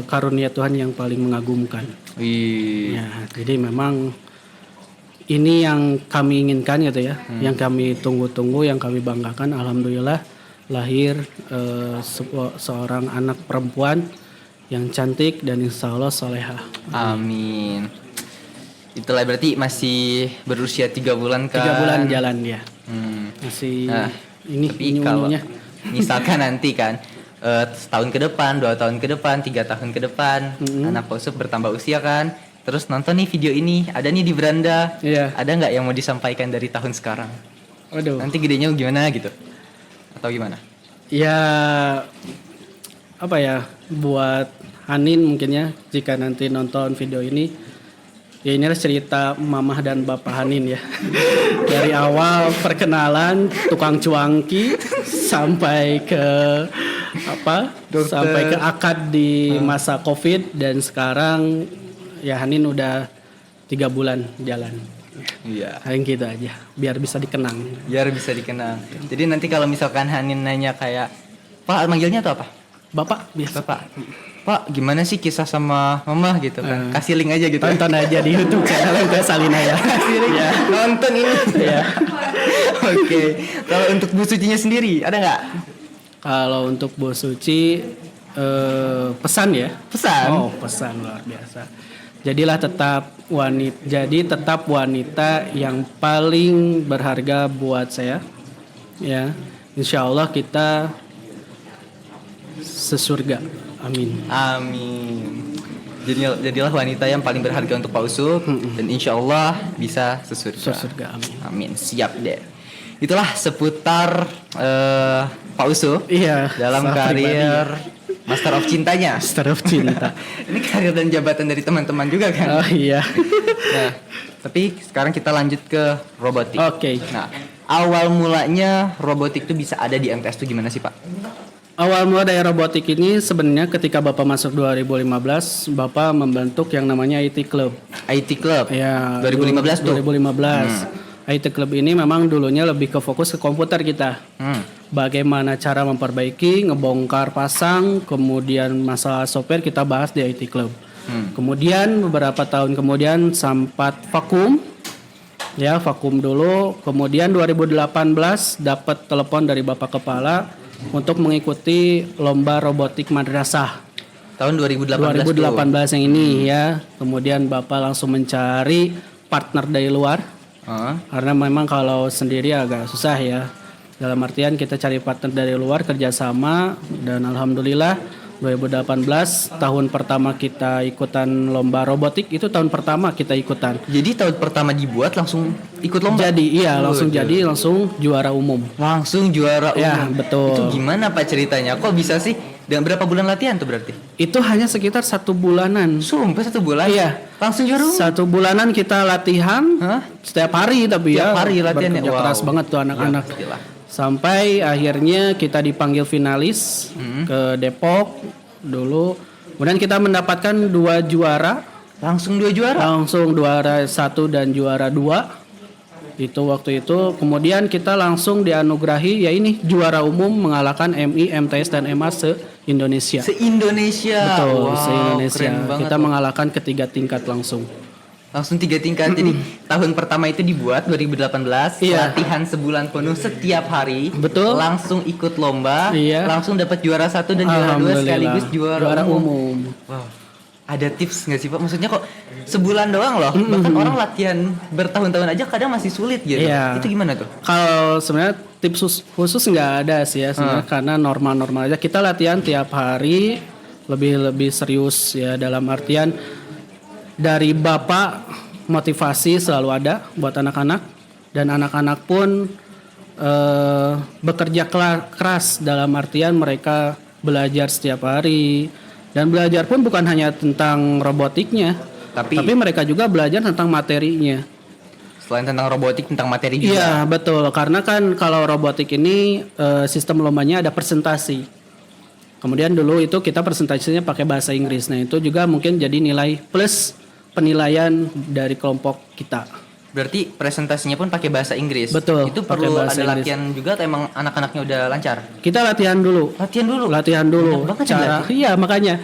Speaker 2: karunia Tuhan yang paling mengagumkan.
Speaker 1: Wih.
Speaker 2: Ya, jadi memang ini yang kami inginkan gitu ya, yang kami tunggu-tunggu, yang kami banggakan. Alhamdulillah lahir seorang anak perempuan yang cantik dan insya Allah solehah.
Speaker 1: Amin. Itulah berarti masih berusia 3 bulan kan?
Speaker 2: 3 bulan jalan dia. Masih
Speaker 1: Nah,
Speaker 2: ini
Speaker 1: tapi kalau
Speaker 2: unyu-unyunya.
Speaker 1: misalkan nanti kan setahun ke depan, 2 tahun ke depan, 3 tahun ke depan, anak Pak Usup bertambah usia kan, terus nonton nih video ini, ada nih di beranda,
Speaker 2: Iya.
Speaker 1: ada nggak yang mau disampaikan dari tahun sekarang?
Speaker 2: Waduh.
Speaker 1: Nanti gedenya gimana gitu? Atau gimana?
Speaker 2: Ya apa ya buat Hanin mungkin ya jika nanti nonton video ini ya inilah cerita mamah dan bapak Hanin ya dari awal perkenalan tukang cuangki sampai ke
Speaker 1: Dokter.
Speaker 2: sampai ke akad di masa COVID dan sekarang ya Hanin udah 3 bulan jalan.
Speaker 1: Iya.
Speaker 2: Paling gitu aja biar bisa dikenang.
Speaker 1: Biar bisa dikenang. Jadi nanti kalau misalkan Hanin nanya kayak, Pak manggilnya tuh apa?
Speaker 2: Bapak biasa.
Speaker 1: Bapak. Pak gimana sih kisah sama mama gitu kan? Kasih link aja gitu.
Speaker 2: Tonton aja di YouTube channel MT Salina ya.
Speaker 1: Kasih link.
Speaker 2: Ya.
Speaker 1: Nonton ini.
Speaker 2: Ya.
Speaker 1: Oke. Kalau untuk Bu Sucinya sendiri ada nggak
Speaker 2: Kalau untuk Bu Suci pesan ya.
Speaker 1: pesan?
Speaker 2: Oh, pesan luar biasa. Jadi tetap wanita yang paling berharga buat saya. Ya. Insya Allah kita sesurga. Amin.
Speaker 1: Amin. Jadilah wanita yang paling berharga untuk Pak Usup dan insya Allah bisa sesurga.
Speaker 2: Sesurga amin.
Speaker 1: Amin. Siap deh. itulah seputar Pak Usu
Speaker 2: Iya.
Speaker 1: dalam
Speaker 2: secara
Speaker 1: karir Master of Cintanya.
Speaker 2: pribadi. Master of Cinta.
Speaker 1: Ini karir dan jabatan dari teman-teman juga kan.
Speaker 2: Oh iya.
Speaker 1: Nah, tapi sekarang kita lanjut ke robotik.
Speaker 2: Oke.
Speaker 1: Nah, awal mulanya robotik itu bisa ada di MTS itu gimana sih Pak?
Speaker 2: Awal mula dari robotik ini sebenarnya ketika Bapak masuk 2015, Bapak membentuk yang namanya IT Club.
Speaker 1: IT Club.
Speaker 2: Ya,
Speaker 1: 2015 tuh.
Speaker 2: 2015. IT Club ini memang dulunya lebih ke fokus ke komputer kita. Bagaimana cara memperbaiki, ngebongkar pasang, kemudian masalah software kita bahas di IT Club. Kemudian beberapa tahun kemudian sempat vakum. Ya, vakum dulu. Kemudian 2018 dapat telepon dari Bapak Kepala untuk mengikuti lomba robotik madrasah.
Speaker 1: Tahun 2018.
Speaker 2: 2018 yang ini ya. Kemudian Bapak langsung mencari partner dari luar. Karena memang kalau sendiri agak susah ya. Dalam artian kita cari partner dari luar kerjasama dan alhamdulillah 2018 tahun pertama kita ikutan lomba robotik, itu tahun pertama kita ikutan.
Speaker 1: Jadi tahun pertama dibuat langsung ikut lomba.
Speaker 2: Jadi iya langsung jadi langsung juara umum.
Speaker 1: Langsung juara umum.
Speaker 2: Ya, betul.
Speaker 1: Itu gimana Pak ceritanya? Kok bisa sih? Dan berapa bulan latihan tuh berarti?
Speaker 2: Itu hanya sekitar 1 bulanan.
Speaker 1: Sumpah 1 bulan?
Speaker 2: Iya.
Speaker 1: Langsung juara umum?
Speaker 2: 1 bulanan kita latihan.
Speaker 1: Hah?
Speaker 2: Setiap hari tapi
Speaker 1: Setiap
Speaker 2: ya.
Speaker 1: hari latihannya.
Speaker 2: Bekerja
Speaker 1: Wow.
Speaker 2: keras banget tuh anak-anak.
Speaker 1: Ya, pastilah.
Speaker 2: Sampai akhirnya kita dipanggil finalis ke Depok dulu. Kemudian kita mendapatkan 2 juara.
Speaker 1: Langsung 2 juara?
Speaker 2: Langsung juara 1 dan juara 2. Itu waktu itu. Kemudian kita langsung dianugerahi ya ini juara umum mengalahkan MI, MTS dan MA se-Indonesia.
Speaker 1: Se-Indonesia.
Speaker 2: Betul,
Speaker 1: Wow,
Speaker 2: se-Indonesia.
Speaker 1: keren banget
Speaker 2: Kita
Speaker 1: loh.
Speaker 2: mengalahkan ketiga tingkat langsung.
Speaker 1: Langsung 3 tingkat. Jadi tahun pertama itu dibuat 2018,
Speaker 2: Iya.
Speaker 1: latihan sebulan penuh setiap hari.
Speaker 2: Betul.
Speaker 1: Langsung ikut lomba,
Speaker 2: Iya.
Speaker 1: langsung dapat juara 1 dan juara 2
Speaker 2: Alhamdulillah.
Speaker 1: sekaligus juara umum.
Speaker 2: umum.
Speaker 1: Wow. Ada tips nggak sih Pak? Maksudnya kok sebulan doang loh. Bahkan orang latihan bertahun-tahun aja kadang masih sulit gitu.
Speaker 2: Iya.
Speaker 1: Itu gimana tuh?
Speaker 2: Kalau sebenarnya tips khusus nggak ada sih ya sebenarnya karena normal-normal aja. Kita latihan tiap hari lebih serius ya dalam artian dari Bapak motivasi selalu ada buat anak-anak dan anak-anak pun bekerja keras dalam artian mereka belajar setiap hari dan belajar pun bukan hanya tentang robotiknya tapi mereka juga belajar tentang materinya.
Speaker 1: Selain tentang robotik, tentang materi juga.
Speaker 2: Iya betul, karena kan kalau robotik ini sistem lombanya ada presentasi. Kemudian dulu itu kita presentasinya pakai bahasa Inggris. Nah itu juga mungkin jadi nilai plus penilaian dari kelompok kita.
Speaker 1: Berarti presentasinya pun pakai bahasa Inggris.
Speaker 2: Betul,
Speaker 1: Itu
Speaker 2: pakai
Speaker 1: perlu
Speaker 2: bahasa
Speaker 1: ada
Speaker 2: Inggris.
Speaker 1: latihan juga atau emang anak-anaknya udah lancar?
Speaker 2: Kita latihan dulu.
Speaker 1: Latihan dulu. Banyak banget yang
Speaker 2: Cara,
Speaker 1: latih.
Speaker 2: iya makanya.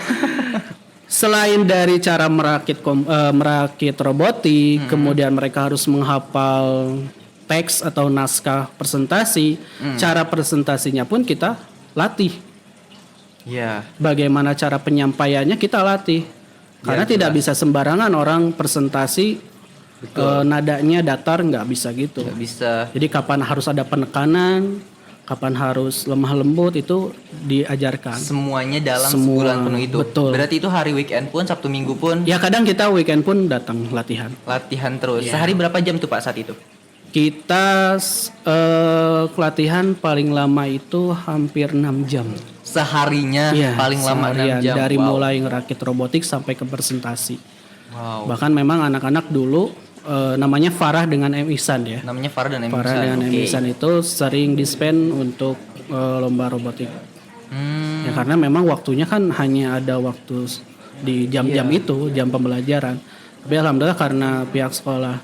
Speaker 2: Selain dari cara merakit robotik, kemudian mereka harus menghafal teks atau naskah presentasi. Cara presentasinya pun kita latih.
Speaker 1: Iya.
Speaker 2: Bagaimana cara penyampaiannya kita latih. Karena
Speaker 1: Ya,
Speaker 2: tidak bisa sembarangan orang presentasi nadanya datar nggak bisa gitu.
Speaker 1: Nggak bisa.
Speaker 2: Jadi kapan harus ada penekanan, kapan harus lemah lembut itu diajarkan.
Speaker 1: Semuanya dalam
Speaker 2: Semua,
Speaker 1: sebulan penuh itu.
Speaker 2: betul.
Speaker 1: Berarti itu hari weekend pun, Sabtu Minggu pun
Speaker 2: Ya kadang kita weekend pun datang latihan.
Speaker 1: latihan terus.
Speaker 2: Iya.
Speaker 1: Sehari berapa jam tuh Pak saat itu?
Speaker 2: Kita latihan paling lama itu hampir 6 jam.
Speaker 1: Seharinya
Speaker 2: Iya,
Speaker 1: paling lama 6
Speaker 2: seharian.
Speaker 1: jam.
Speaker 2: Dari
Speaker 1: Wow.
Speaker 2: mulai ngerakit robotik sampai ke presentasi.
Speaker 1: Wow.
Speaker 2: Bahkan memang anak-anak dulu namanya Farah dengan M. Ihsan ya.
Speaker 1: Namanya Farah dan Emisan.
Speaker 2: Farah dengan M.
Speaker 1: Oke.
Speaker 2: Ihsan itu sering dispend untuk lomba robotik.
Speaker 1: Hmm,
Speaker 2: Ya karena memang waktunya kan hanya ada waktu di jam-jam
Speaker 1: Iya.
Speaker 2: itu, jam pembelajaran. Tapi alhamdulillah karena pihak sekolah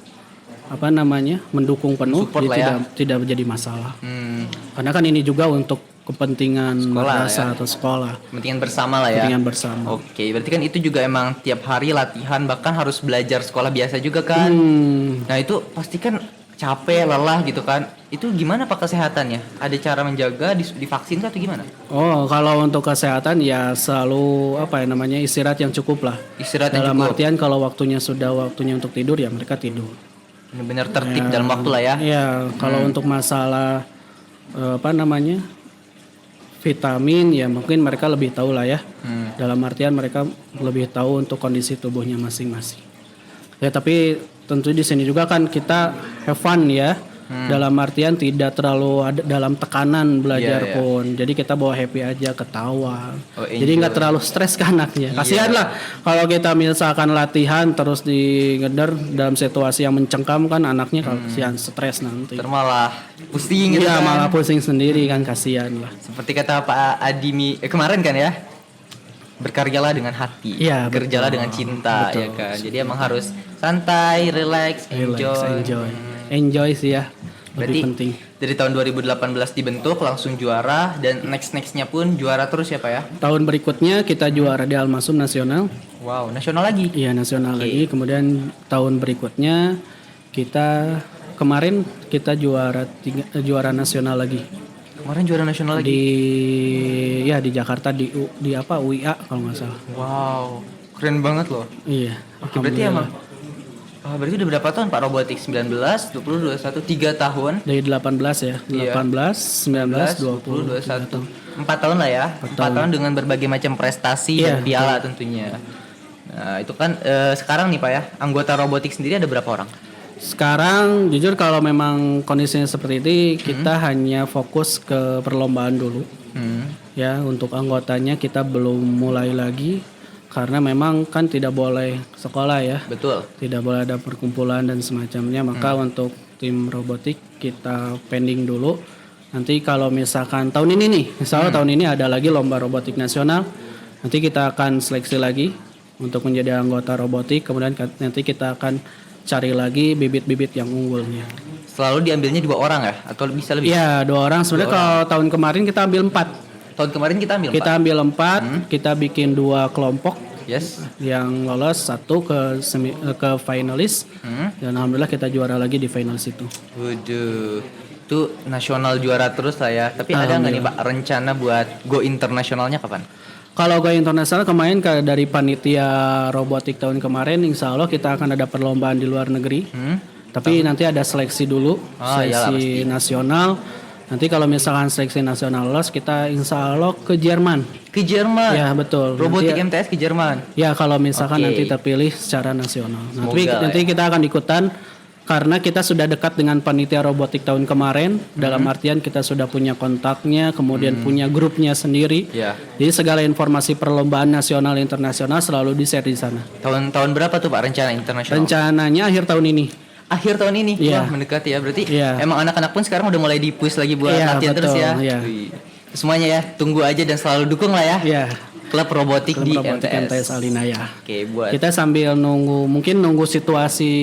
Speaker 2: mendukung penuh,
Speaker 1: Support
Speaker 2: jadi
Speaker 1: lah ya.
Speaker 2: tidak menjadi masalah.
Speaker 1: hmm,
Speaker 2: Karena kan ini juga untuk kepentingan
Speaker 1: Sekolah
Speaker 2: madrasah
Speaker 1: ya.
Speaker 2: atau sekolah,
Speaker 1: kepentingan bersama lah ya.
Speaker 2: kepentingan bersama.
Speaker 1: Oke, berarti kan itu juga emang tiap hari latihan, bahkan harus belajar sekolah biasa juga kan. Nah itu pasti kan capek, lelah gitu kan. Itu gimana Pak kesehatannya? Ada cara menjaga, divaksin atau gimana?
Speaker 2: Oh, kalau untuk kesehatan ya selalu istirahat yang cukup lah.
Speaker 1: Istirahat yang
Speaker 2: Dalam
Speaker 1: cukup.
Speaker 2: artian kalau waktunya untuk tidur ya mereka tidur.
Speaker 1: Benar-benar tertib dalam waktu lah ya.
Speaker 2: Iya, kalau untuk masalah vitamin ya mungkin mereka lebih tahu lah ya. Dalam artian mereka lebih tahu untuk kondisi tubuhnya masing-masing. Ya tapi tentu di sini juga kan kita have fun ya. Dalam artian tidak terlalu ada dalam tekanan belajar
Speaker 1: Iya, iya.
Speaker 2: pun. Jadi kita bawa happy aja, ketawa.
Speaker 1: Oh,
Speaker 2: Jadi nggak
Speaker 1: enjoy.
Speaker 2: terlalu stres ke anaknya.
Speaker 1: Iya.
Speaker 2: Kasihan lah kalau kita misalkan latihan terus ngeder dalam situasi yang mencengkam kan anaknya kalau kasihan stres nanti.
Speaker 1: Ntar malah pusing gitu
Speaker 2: Iya
Speaker 1: kan.
Speaker 2: malah pusing sendiri kan kasihan lah.
Speaker 1: Seperti kata Pak Adimi kemarin kan ya, berkaryalah dengan hati,
Speaker 2: Iya,
Speaker 1: kerjalah
Speaker 2: betul.
Speaker 1: dengan cinta,
Speaker 2: Betul.
Speaker 1: ya kan. Jadi emang harus santai, relax, enjoy.
Speaker 2: Enjoy sih ya.
Speaker 1: Berarti
Speaker 2: Lebih penting.
Speaker 1: dari tahun 2018 dibentuk langsung juara dan nextnya pun juara terus ya Pak ya.
Speaker 2: Tahun berikutnya kita juara di Almasum nasional.
Speaker 1: Wow, nasional lagi.
Speaker 2: Iya nasional
Speaker 1: Oke.
Speaker 2: lagi. Kemudian tahun berikutnya kemarin kita juara nasional lagi
Speaker 1: Kemarin juara nasional lagi.
Speaker 2: di Jakarta di apa UIA kalau nggak salah.
Speaker 1: Wow, keren banget loh.
Speaker 2: Iya.
Speaker 1: Oke, berarti emang berarti udah berapa tahun Pak robotik? 19, 20, 21, 3 tahun.
Speaker 2: Dari 18 ya.
Speaker 1: Iya.
Speaker 2: 18, 19, 20,
Speaker 1: 21. 4 tahun lah ya. 4 tahun dengan berbagai macam prestasi
Speaker 2: Iya,
Speaker 1: dan piala tentunya. Nah, itu kan sekarang nih Pak ya, anggota robotik sendiri ada berapa orang?
Speaker 2: Sekarang jujur kalau memang kondisinya seperti ini kita hanya fokus ke perlombaan dulu. Ya, untuk anggotanya kita belum mulai lagi karena memang kan tidak boleh sekolah ya.
Speaker 1: Betul.
Speaker 2: Tidak boleh ada perkumpulan dan semacamnya, maka untuk tim robotik kita pending dulu. Nanti kalau misalkan tahun ini nih, misalnya tahun ini ada lagi lomba robotik nasional, nanti kita akan seleksi lagi untuk menjadi anggota robotik, kemudian nanti kita akan cari lagi bibit-bibit yang unggulnya.
Speaker 1: Selalu diambilnya 2 orang ya atau bisa lebih?
Speaker 2: Iya, 2 orang. Sebenarnya kalau tahun kemarin kita ambil 4.
Speaker 1: Tahun kemarin kita ambil
Speaker 2: Kita
Speaker 1: 4.
Speaker 2: ambil 4, kita bikin 2 kelompok
Speaker 1: Yes.
Speaker 2: yang lolos, 1 ke finalis. Dan alhamdulillah kita juara lagi di finalis itu.
Speaker 1: Waduh. Itu nasional juara terus lah ya. Tapi ada nggak nih Pak rencana buat go internasionalnya kapan?
Speaker 2: Kalau ke internasional kemarin dari panitia robotik tahun kemarin, insya Allah kita akan ada perlombaan di luar negeri. Tapi nanti ada seleksi dulu,
Speaker 1: Iyalah,
Speaker 2: seleksi nasional. Nanti kalau misalkan seleksi nasional lolos, kita insya Allah ke Jerman.
Speaker 1: Ke Jerman.
Speaker 2: Ya betul.
Speaker 1: Robotik
Speaker 2: Nanti-
Speaker 1: MTS ke Jerman.
Speaker 2: Ya kalau misalkan
Speaker 1: Oke.
Speaker 2: nanti terpilih secara nasional. Nanti,
Speaker 1: Semoga
Speaker 2: nanti kita akan ikutan karena kita sudah dekat dengan panitia robotik tahun kemarin. Dalam artian kita sudah punya kontaknya, kemudian punya grupnya sendiri.
Speaker 1: Ya.
Speaker 2: Jadi segala informasi perlombaan nasional internasional selalu di-share di sana.
Speaker 1: Tahun beberapa tuh Pak rencana internasional?
Speaker 2: Rencananya akhir tahun ini.
Speaker 1: Akhir tahun ini.
Speaker 2: Iya.
Speaker 1: Wah, mendekati ya. Berarti
Speaker 2: Iya.
Speaker 1: emang anak-anak pun sekarang udah mulai di-push lagi buat
Speaker 2: Iya,
Speaker 1: latihan terus
Speaker 2: betul,
Speaker 1: ya.
Speaker 2: iya.
Speaker 1: Wih. Semuanya ya, tunggu aja dan selalu dukung lah ya.
Speaker 2: Ya,
Speaker 1: Klub robotik
Speaker 2: klub
Speaker 1: di
Speaker 2: robotik MTS Alinaya.
Speaker 1: Oke, buat
Speaker 2: Kita sambil nunggu situasi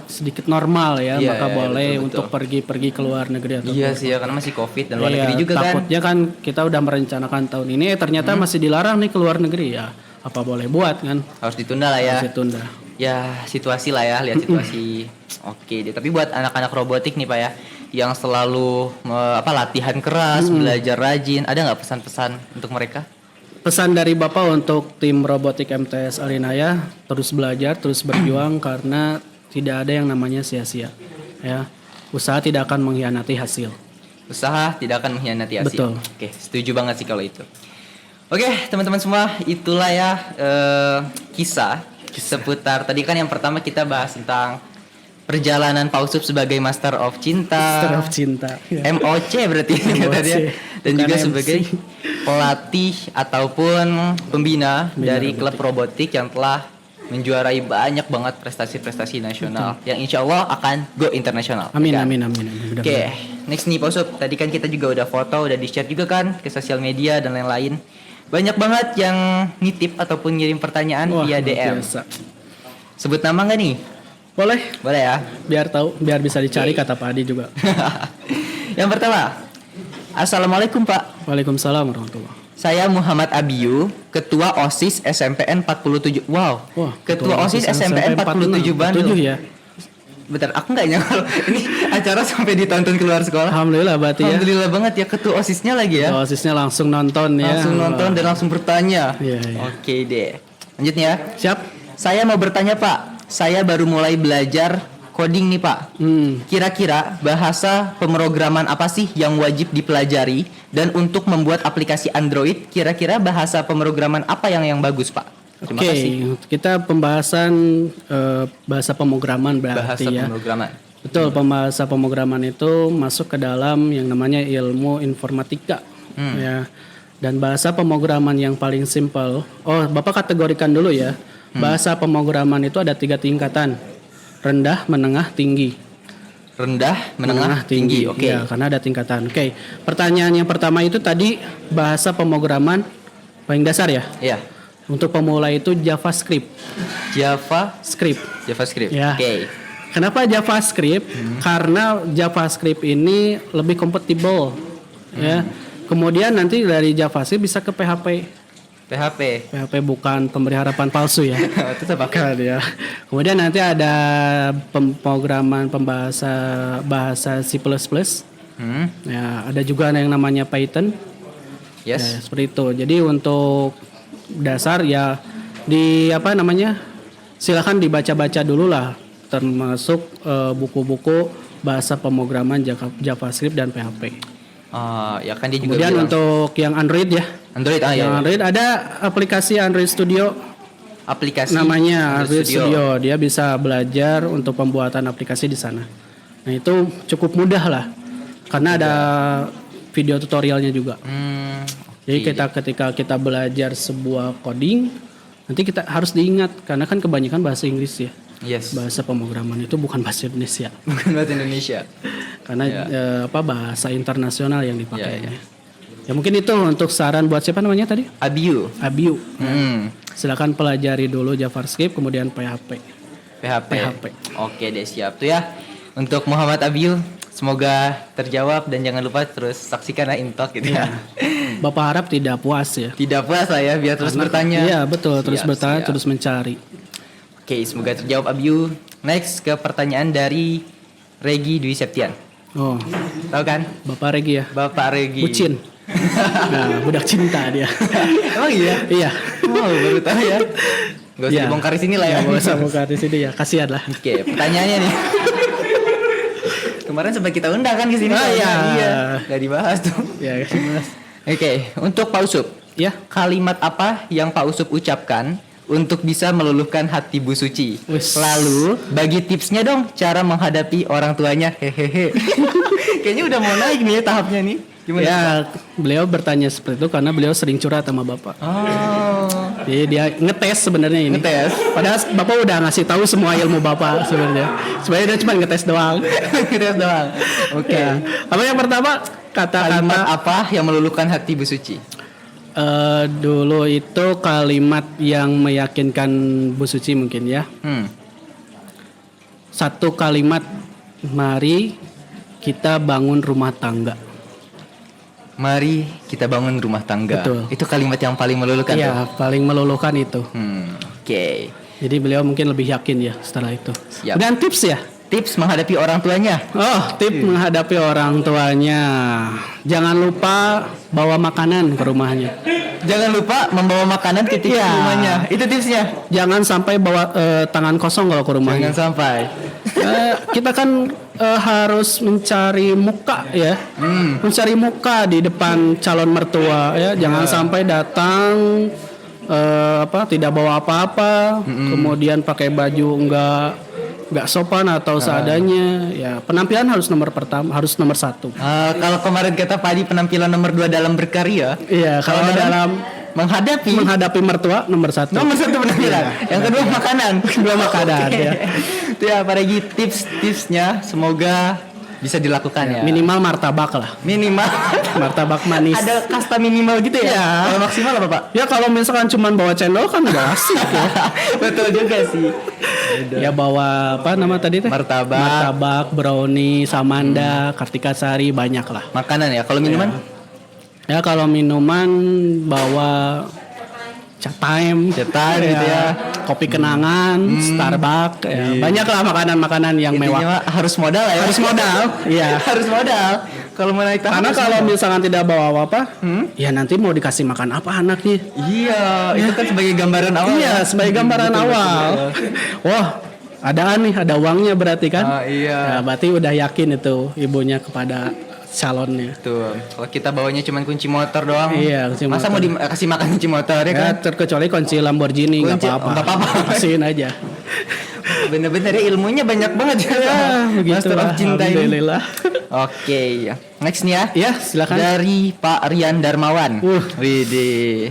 Speaker 2: sedikit normal ya,
Speaker 1: Iya,
Speaker 2: maka
Speaker 1: iya,
Speaker 2: boleh
Speaker 1: betul,
Speaker 2: untuk pergi-pergi ke luar negeri atau
Speaker 1: Iya sih ya, karena masih Covid dan luar
Speaker 2: Iya,
Speaker 1: negeri juga kan.
Speaker 2: takutnya kan kita udah merencanakan tahun ini ternyata masih dilarang nih ke luar negeri ya. Apa boleh buat kan?
Speaker 1: Harus ditunda lah ya.
Speaker 2: Harus ditunda.
Speaker 1: Ya, situasi lah ya, lihat situasi. Oke deh, tapi buat anak-anak robotik nih Pak ya, yang selalu latihan keras, belajar rajin, ada nggak pesan-pesan untuk mereka?
Speaker 2: Pesan dari Bapak untuk tim robotik MTS Alinaya, terus belajar, terus berjuang karena tidak ada yang namanya sia-sia. Ya. Usaha tidak akan mengkhianati hasil.
Speaker 1: Usaha tidak akan mengkhianati hasil.
Speaker 2: Betul.
Speaker 1: Oke, setuju banget sih kalau itu. Oke, teman-teman semua, itulah ya kisah seputar tadi kan yang pertama kita bahas tentang perjalanan Pausup sebagai Master of Cinta.
Speaker 2: Master of Cinta. Ya.
Speaker 1: MOC berarti
Speaker 2: MOC,
Speaker 1: tadi ya. Dan
Speaker 2: bukan
Speaker 1: juga
Speaker 2: MC.
Speaker 1: sebagai pelatih ataupun pembina dari klub robotik yang telah menjuarai banyak banget prestasi-prestasi nasional yang insya Allah akan go internasional.
Speaker 2: Amin,
Speaker 1: ya kan?
Speaker 2: amin, amin, amin.
Speaker 1: Oke, next nih Pak Usup. Tadi kan kita juga udah foto, udah di-share juga kan ke sosial media dan lain-lain. Banyak banget yang nitip ataupun ngirim pertanyaan
Speaker 2: Wah,
Speaker 1: via
Speaker 2: luar
Speaker 1: DM.
Speaker 2: biasa.
Speaker 1: Sebut nama nggak nih?
Speaker 2: Boleh,
Speaker 1: Boleh ya.
Speaker 2: biar tahu, biar bisa dicari kata Pak Adi juga.
Speaker 1: Yang pertama, Assalamualaikum Pak.
Speaker 2: Waalaikumsalam warahmatullahi.
Speaker 1: Saya Muhammad Abiyu, Ketua OSIS SMPN 47. Wow.
Speaker 2: Wah,
Speaker 1: Ketua OSIS SMPN 47 Bandung.
Speaker 2: 47 ya.
Speaker 1: Bentar, aku nggak nyangka ini acara sampai ditonton keluar sekolah.
Speaker 2: Alhamdulillah berarti ya.
Speaker 1: Alhamdulillah banget ya, Ketua OSISnya lagi ya.
Speaker 2: OSISnya langsung nonton ya.
Speaker 1: Langsung nonton dan langsung bertanya.
Speaker 2: Iya, iya.
Speaker 1: Oke deh. Lanjut nih ya.
Speaker 2: Siap.
Speaker 1: Saya mau bertanya Pak. Saya baru mulai belajar coding nih Pak. Kira-kira bahasa pemrograman apa sih yang wajib dipelajari? Dan untuk membuat aplikasi Android, kira-kira bahasa pemrograman apa yang bagus Pak? Terima
Speaker 2: Oke,
Speaker 1: kasih.
Speaker 2: kita pembahasan bahasa pemrograman
Speaker 1: Bahasa
Speaker 2: berarti ya.
Speaker 1: pemrograman.
Speaker 2: Betul, bahasa pemrograman itu masuk ke dalam yang namanya ilmu informatika, ya. Dan bahasa pemrograman yang paling simpel, Bapak kategorikan dulu ya. Bahasa pemrograman itu ada 3 tingkatan, rendah, menengah, tinggi.
Speaker 1: Rendah, menengah, tinggi. Oke.
Speaker 2: Ya, karena ada tingkatan. Oke. Pertanyaan yang pertama itu tadi bahasa pemrograman paling dasar ya.
Speaker 1: Iya.
Speaker 2: Untuk pemula itu JavaScript.
Speaker 1: JavaScript.
Speaker 2: Ya.
Speaker 1: Oke.
Speaker 2: Kenapa JavaScript? Karena JavaScript ini lebih kompatibel, ya. Kemudian nanti dari JavaScript bisa ke PHP. PHP bukan pemberi harapan palsu ya.
Speaker 1: Tetap
Speaker 2: Bukan ya. Kemudian nanti ada pemrograman bahasa C++. Ya, ada juga yang namanya Python. Ya,
Speaker 1: Yes.
Speaker 2: seperti itu. Jadi untuk dasar ya silakan dibaca-baca dulu lah, termasuk buku-buku bahasa pemrograman JavaScript dan PHP.
Speaker 1: Ya kan dia juga
Speaker 2: Kemudian
Speaker 1: bilang
Speaker 2: untuk yang Android ya.
Speaker 1: Android
Speaker 2: Yang Android ada aplikasi Android Studio
Speaker 1: aplikasi
Speaker 2: namanya Android
Speaker 1: Studio.
Speaker 2: Studio. Dia bisa belajar untuk pembuatan aplikasi di sana. Nah, itu cukup mudah lah. Karena ada video tutorialnya juga. Jadi ketika kita belajar sebuah coding, nanti kita harus diingat karena kan kebanyakan bahasa Inggris ya.
Speaker 1: Yes.
Speaker 2: Bahasa pemrograman itu bukan bahasa Indonesia.
Speaker 1: Bukan bahasa Indonesia.
Speaker 2: Karena bahasa internasional yang dipakainya. Ya mungkin itu untuk saran buat siapa namanya tadi?
Speaker 1: Abiu.
Speaker 2: Silakan pelajari dulu JavaScript kemudian PHP.
Speaker 1: PHP. Oke deh, siap tuh ya. Untuk Muhammad Abiu, semoga terjawab dan jangan lupa terus saksikan Intalk gitu ya.
Speaker 2: Bapak harap tidak puas ya.
Speaker 1: Tidak puas lah ya, biar terus bertanya.
Speaker 2: Iya betul, terus
Speaker 1: Siap,
Speaker 2: bertanya,
Speaker 1: siap.
Speaker 2: terus mencari.
Speaker 1: Oke, semoga terjawab Abiu. Next ke pertanyaan dari Regi Dwi Septian.
Speaker 2: Oh,
Speaker 1: Tahu kan?
Speaker 2: Bapak Regi ya.
Speaker 1: Bapak Regi.
Speaker 2: Bucin. Nah, budak cinta dia.
Speaker 1: Emang iya?
Speaker 2: Iya.
Speaker 1: Wow, baru tahu ya. Gak usah
Speaker 2: Iya.
Speaker 1: dibongkar di sini lah ya.
Speaker 2: Gak usah bongkar di sini ya, kasihan lah.
Speaker 1: Oke, pertanyaannya nih. Kemarin sempat kita undang kan ke sini.
Speaker 2: Iya.
Speaker 1: Gak dibahas tuh.
Speaker 2: Ya, Mas.
Speaker 1: Oke, untuk Pak Usup.
Speaker 2: Ya.
Speaker 1: Kalimat apa yang Pak Usup ucapkan untuk bisa meluluhkan hati Bu Suci?
Speaker 2: Wis.
Speaker 1: Lalu bagi tipsnya dong cara menghadapi orang tuanya. Hehehe. Kayaknya udah mau naik nih tahapnya nih. Gimana?
Speaker 2: Ya, beliau bertanya seperti itu karena beliau sering curhat sama Bapak.
Speaker 1: Oh.
Speaker 2: Jadi dia ngetes sebenarnya ini.
Speaker 1: Ngetes.
Speaker 2: Padahal Bapak udah ngasih tahu semua ilmu Bapak sebenarnya. Sebenarnya dia cuma ngetes doang.
Speaker 1: Ngetes doang. Oke.
Speaker 2: Ya. Apa yang pertama?
Speaker 1: Kalimat
Speaker 2: Kata-kata
Speaker 1: apa yang meluluhkan hati Bu Suci?
Speaker 2: dulu itu kalimat yang meyakinkan Bu Suci mungkin ya. Satu kalimat, mari kita bangun rumah tangga.
Speaker 1: Mari kita bangun rumah tangga.
Speaker 2: Betul.
Speaker 1: Itu kalimat yang paling meluluhkan.
Speaker 2: Iya, paling meluluhkan itu.
Speaker 1: Oke.
Speaker 2: Jadi beliau mungkin lebih yakin ya setelah itu.
Speaker 1: Siap.
Speaker 2: Dan tips ya.
Speaker 1: Tips menghadapi orang tuanya.
Speaker 2: Oh, tips menghadapi orang tuanya. Jangan lupa bawa makanan ke rumahnya.
Speaker 1: Jangan lupa membawa makanan ketika
Speaker 2: Iya.
Speaker 1: ke rumahnya. Itu tipsnya.
Speaker 2: Jangan sampai bawa tangan kosong kalau ke rumahnya.
Speaker 1: Jangan sampai.
Speaker 2: Kita kan harus mencari muka ya. Mencari muka di depan calon mertua ya. Jangan sampai datang tidak bawa apa-apa, kemudian pakai baju nggak sopan atau seadanya. Ya, penampilan harus nomor satu.
Speaker 1: Kalau kemarin kata Padi penampilan nomor 2 dalam berkarya.
Speaker 2: Iya, kalau dalam menghadapi mertua nomor satu.
Speaker 1: Nomor 1 penampilan. Yang kedua makanan.
Speaker 2: Kedua makanan ya.
Speaker 1: Itu ya Pak Regi, tips-tipsnya semoga bisa dilakukan ya.
Speaker 2: Minimal martabak lah.
Speaker 1: Minimal.
Speaker 2: Martabak manis.
Speaker 1: Ada kasta minimal gitu ya?
Speaker 2: Iya.
Speaker 1: Kalau maksimal apa Pak?
Speaker 2: Ya kalau misalkan cuman bawa cendol kan udah asik ya.
Speaker 1: Betul juga sih.
Speaker 2: Ya bawa apa nama tadi teh? Martabak, brownie, samanda, kartika sari, banyak lah.
Speaker 1: Makanan ya. Kalau minuman?
Speaker 2: Ya kalau minuman bawa Chat Time
Speaker 1: gitu ya.
Speaker 2: Kopi kenangan, Starbucks, ya. Banyak lah makanan-makanan yang
Speaker 1: Intinya
Speaker 2: mewah.
Speaker 1: harus modal ya.
Speaker 2: Harus modal, iya.
Speaker 1: Harus modal. Kalau mau naik tahap.
Speaker 2: Karena kalau misalkan tidak bawa apa-apa, ya nanti mau dikasih makan apa anaknya?
Speaker 1: Iya, itu kan sebagai gambaran awal.
Speaker 2: Iya, sebagai gambaran awal. Wah, ada uangnya berarti kan?
Speaker 1: Iya.
Speaker 2: Ya, berarti udah yakin itu ibunya kepada calonnya.
Speaker 1: Tuh, kalau kita bawanya cuma kunci motor doang.
Speaker 2: Iya, kunci
Speaker 1: Masa
Speaker 2: motor.
Speaker 1: mau dikasih makan kunci motor ya kan?
Speaker 2: Ya, terkecuali kunci Lamborghini nggak
Speaker 1: Kunci-
Speaker 2: apa-apa.
Speaker 1: nggak apa-apa.
Speaker 2: Kasihin aja.
Speaker 1: Bener-bener ya ilmunya banyak banget ya. Master of Cinta ini.
Speaker 2: Alhamdulillah.
Speaker 1: Oke, next nih ya.
Speaker 2: Ya, silakan.
Speaker 1: Dari Pak Rian Darmawan. Widih.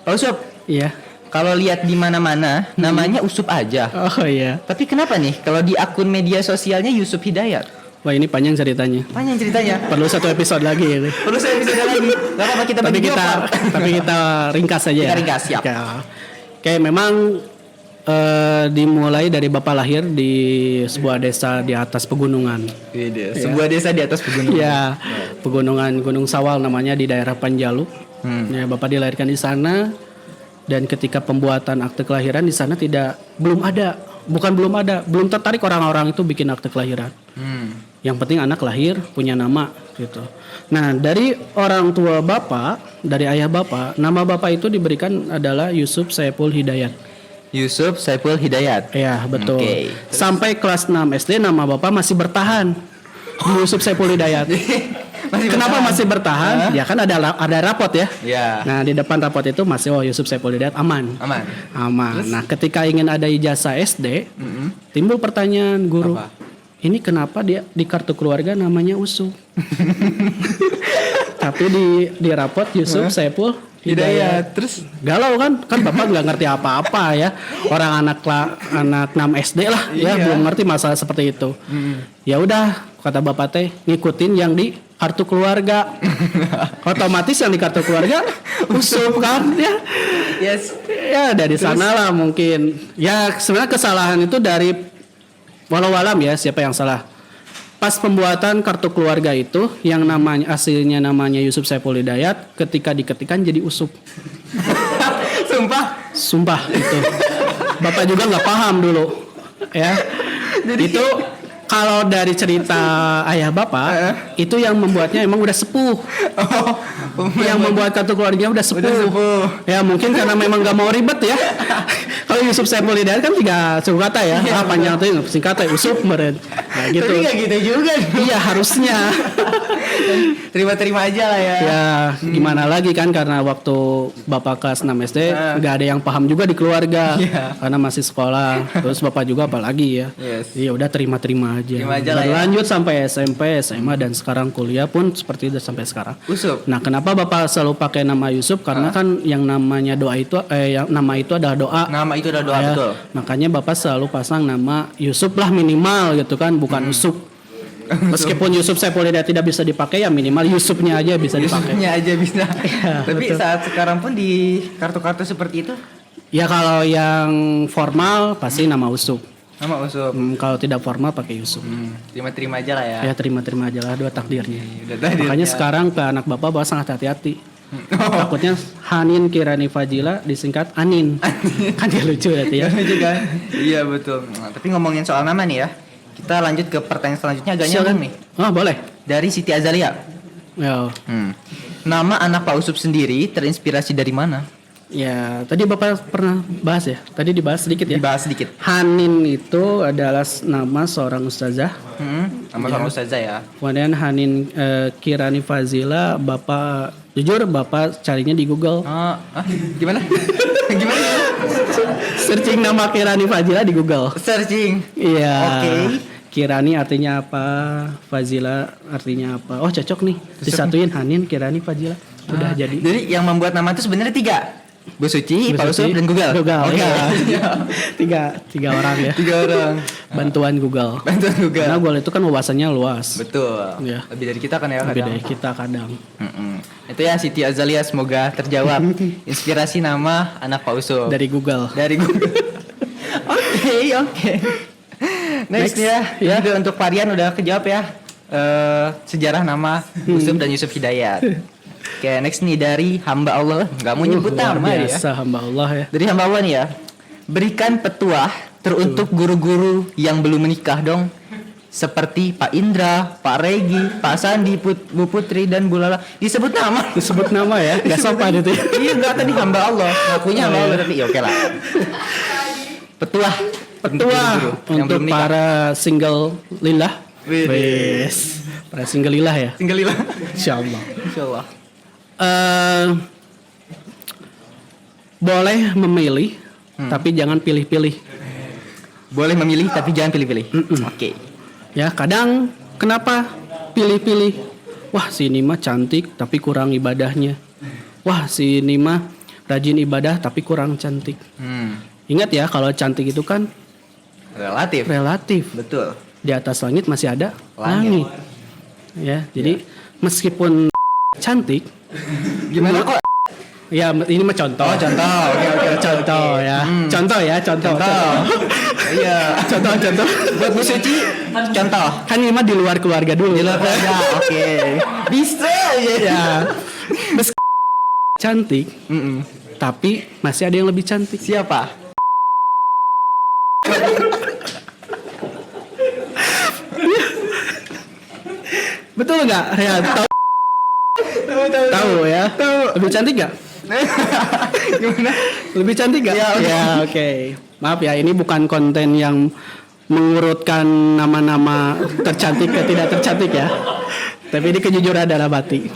Speaker 1: Pak Usup,
Speaker 2: Iya.
Speaker 1: kalau lihat di mana-mana namanya Usup aja.
Speaker 2: Oh iya.
Speaker 1: Tapi kenapa nih kalau di akun media sosialnya Yusuf Hidayat?
Speaker 2: Wah, ini panjang ceritanya.
Speaker 1: Panjang ceritanya.
Speaker 2: Perlu satu episode lagi ya.
Speaker 1: Perlu saya bisa lagi. Gak apa-apa kita
Speaker 2: tapi
Speaker 1: bagi
Speaker 2: kita
Speaker 1: dua part.
Speaker 2: tapi kita ringkas saja.
Speaker 1: Kita ringkas, siap.
Speaker 2: Oke, memang dimulai dari bapak lahir di sebuah desa di atas pegunungan.
Speaker 1: Sebuah desa di atas pegunungan.
Speaker 2: Ya, pegunungan Gunung Sawal namanya di daerah Panjalu. Ya, bapak dilahirkan di sana dan ketika pembuatan akte kelahiran di sana belum tertarik orang-orang itu bikin akte kelahiran. Yang penting anak lahir punya nama gitu. Nah, dari orang tua bapak, dari ayah bapak, nama bapak itu diberikan adalah Yusuf Saipul Hidayat.
Speaker 1: Yusuf Saipul Hidayat.
Speaker 2: Ya, betul.
Speaker 1: Oke.
Speaker 2: Sampai kelas 6 SD nama bapak masih bertahan. Yusuf Saipul Hidayat. Kenapa masih bertahan? Ya kan ada rapot ya.
Speaker 1: Ya.
Speaker 2: Nah, di depan rapot itu masih Yusuf Saipul Hidayat aman.
Speaker 1: Aman.
Speaker 2: Nah, ketika ingin ada ijazah SD, timbul pertanyaan guru.
Speaker 1: Apa?
Speaker 2: Ini kenapa dia di kartu keluarga namanya Usup? Tapi di rapot Yusuf Saipul Hidayat.
Speaker 1: Terus
Speaker 2: Galau kan bapak nggak ngerti apa-apa ya, orang anak 6 SD lah ya, belum ngerti masalah seperti itu. Ya udah, kata bapak teh ngikutin yang di kartu keluarga. Otomatis yang di kartu keluarga Usup kan ya.
Speaker 1: yes.
Speaker 2: Ya dari sana lah mungkin. Ya sebenarnya kesalahan itu dari walau alam ya, siapa yang salah. Pas pembuatan kartu keluarga itu yang namanya aslinya namanya Yusuf Saipul Hidayat, ketika diketikkan jadi Usup. Sumpah itu. Bapak juga nggak paham dulu. Ya. Itu kalau dari cerita ayah bapak, itu yang membuatnya emang udah sepuh. Yang membuat kartu keluarganya udah sepuh. Ya mungkin karena memang nggak mau ribet ya. Kalau Yusuf Saipul Hidayat kan 3 suku kata ya. Panjang tuh singkat ya Usup meren. Nah gitu.
Speaker 1: Tapi gak gitu juga.
Speaker 2: Iya harusnya.
Speaker 1: Terima-terima aja lah ya.
Speaker 2: Ya gimana lagi kan, karena waktu bapak kelas 6 SD nggak ada yang paham juga di keluarga. Karena masih sekolah. Terus bapak juga apalagi ya. Iya udah terima-terima aja. Berlanjut sampai SMP, SMA dan sekarang kuliah pun seperti itu sampai sekarang.
Speaker 1: Usup.
Speaker 2: Nah, kenapa bapak selalu pakai nama Yusuf? Karena kan yang namanya doa itu yang nama itu adalah doa.
Speaker 1: Nama itu adalah doa, betul.
Speaker 2: Makanya bapak selalu pasang nama Yusuf lah minimal gitu kan, bukan Usup. Meskipun Yusuf Saipul Hidayat tidak bisa dipakai, ya minimal Yusufnya aja bisa dipakai.
Speaker 1: Yusufnya aja bisa. Tapi
Speaker 2: betul.
Speaker 1: saat sekarang pun di kartu-kartu seperti itu,
Speaker 2: Ya kalau yang formal pasti nama Usup.
Speaker 1: nama Usup.
Speaker 2: Kalau tidak formal pakai Yusuf.
Speaker 1: Terima-terima aja lah ya.
Speaker 2: Ya terima-terima aja lah, dua takdirnya.
Speaker 1: Udah takdirnya.
Speaker 2: Makanya sekarang ke anak bapak sangat hati-hati. Takutnya Hanin Kirani Fajila disingkat Anin. Kan dia lucu ya.
Speaker 1: Lucu kan? Iya betul. Nah, tapi ngomongin soal nama nih ya, kita lanjut ke pertanyaan selanjutnya agak nyambung nih.
Speaker 2: Oh boleh.
Speaker 1: Dari Siti Azalia.
Speaker 2: Ya.
Speaker 1: Nama anak Pak Usup sendiri terinspirasi dari mana?
Speaker 2: Ya, tadi Bapak pernah bahas ya. Tadi dibahas sedikit ya.
Speaker 1: Dibahas sedikit.
Speaker 2: Hanin itu adalah nama seorang ustazah.
Speaker 1: Nama seorang ustazah ya.
Speaker 2: Kemudian Hanin Kirani Fazila, Bapak jujur Bapak carinya di Google.
Speaker 1: Gimana? Gimana?
Speaker 2: Searching nama Kirani Fazila di Google.
Speaker 1: Searching.
Speaker 2: Iya.
Speaker 1: Oke.
Speaker 2: Kirani artinya apa? Fazila artinya apa? Oh cocok nih. Disatuin Hanin Kirani Fazila. Udah jadi.
Speaker 1: Jadi yang membuat nama itu sebenarnya 3. Bu Suci, Pak Usup, dan Google.
Speaker 2: Google.
Speaker 1: Oke.
Speaker 2: Tiga orang ya.
Speaker 1: 3 orang.
Speaker 2: Bantuan Google.
Speaker 1: Bantuan Google.
Speaker 2: Karena Google itu kan wawasannya luas.
Speaker 1: Betul.
Speaker 2: Ya.
Speaker 1: Lebih dari kita kan ya
Speaker 2: Lebih
Speaker 1: kadang.
Speaker 2: dari kita kadang.
Speaker 1: Itu ya Siti Azalia, semoga terjawab. Inspirasi nama anak Pak Usup.
Speaker 2: Dari Google.
Speaker 1: Dari Google. Oke. Next ya.
Speaker 2: Ya.
Speaker 1: Jadi untuk varian udah kejawab ya. Sejarah nama Usup dan Yusuf Hidayat. Oke, next nih dari hamba Allah. Gak mau nyebut
Speaker 2: Luar
Speaker 1: nama ya.
Speaker 2: biasa hamba Allah ya.
Speaker 1: Dari hamba Allah nih ya. Berikan petuah teruntuk guru-guru yang belum menikah dong. Seperti Pak Indra, Pak Regi, Pak Sandi, Bu Putri dan Bu Lala. Disebut nama.
Speaker 2: Disebut nama ya. Gak sopan itu ya.
Speaker 1: Iya, enggak tadi hamba Allah. Ngakunya hamba Allah tapi ya oke lah. Petuah
Speaker 2: Petuah
Speaker 1: yang
Speaker 2: untuk
Speaker 1: belum nikah.
Speaker 2: para single lillah.
Speaker 1: Wes.
Speaker 2: Para single lillah ya.
Speaker 1: Singgelilah.
Speaker 2: Insyaallah.
Speaker 1: Insyaallah.
Speaker 2: Boleh memilih, tapi jangan pilih-pilih.
Speaker 1: Boleh memilih tapi jangan pilih-pilih. Oke.
Speaker 2: Ya, kadang kenapa pilih-pilih? Wah, si ini mah cantik tapi kurang ibadahnya. Wah, si ini mah rajin ibadah tapi kurang cantik. Ingat ya, kalau cantik itu kan relatif.
Speaker 1: Betul.
Speaker 2: Di atas langit masih ada
Speaker 1: Langit.
Speaker 2: langit. Ya, jadi meskipun cantik,
Speaker 1: Gimana kok?
Speaker 2: ya ini mah contoh.
Speaker 1: Contoh. Oke.
Speaker 2: Contoh ya. Contoh ya, contoh.
Speaker 1: Iya.
Speaker 2: Contoh.
Speaker 1: Buat Bu Suci, contoh.
Speaker 2: Kan ini mah di luar keluarga dulu.
Speaker 1: Ya, oke. Bisa
Speaker 2: Ya. Cantik, tapi masih ada yang lebih cantik.
Speaker 1: Siapa?
Speaker 2: Betul nggak? Ya, tahu ya. Lebih cantik nggak?
Speaker 1: Gimana?
Speaker 2: Lebih cantik nggak? Ya, oke. Maaf ya, ini bukan konten yang mengurutkan nama-nama tercantik ke tidak tercantik ya. Tapi ini kejujuran dalam hati.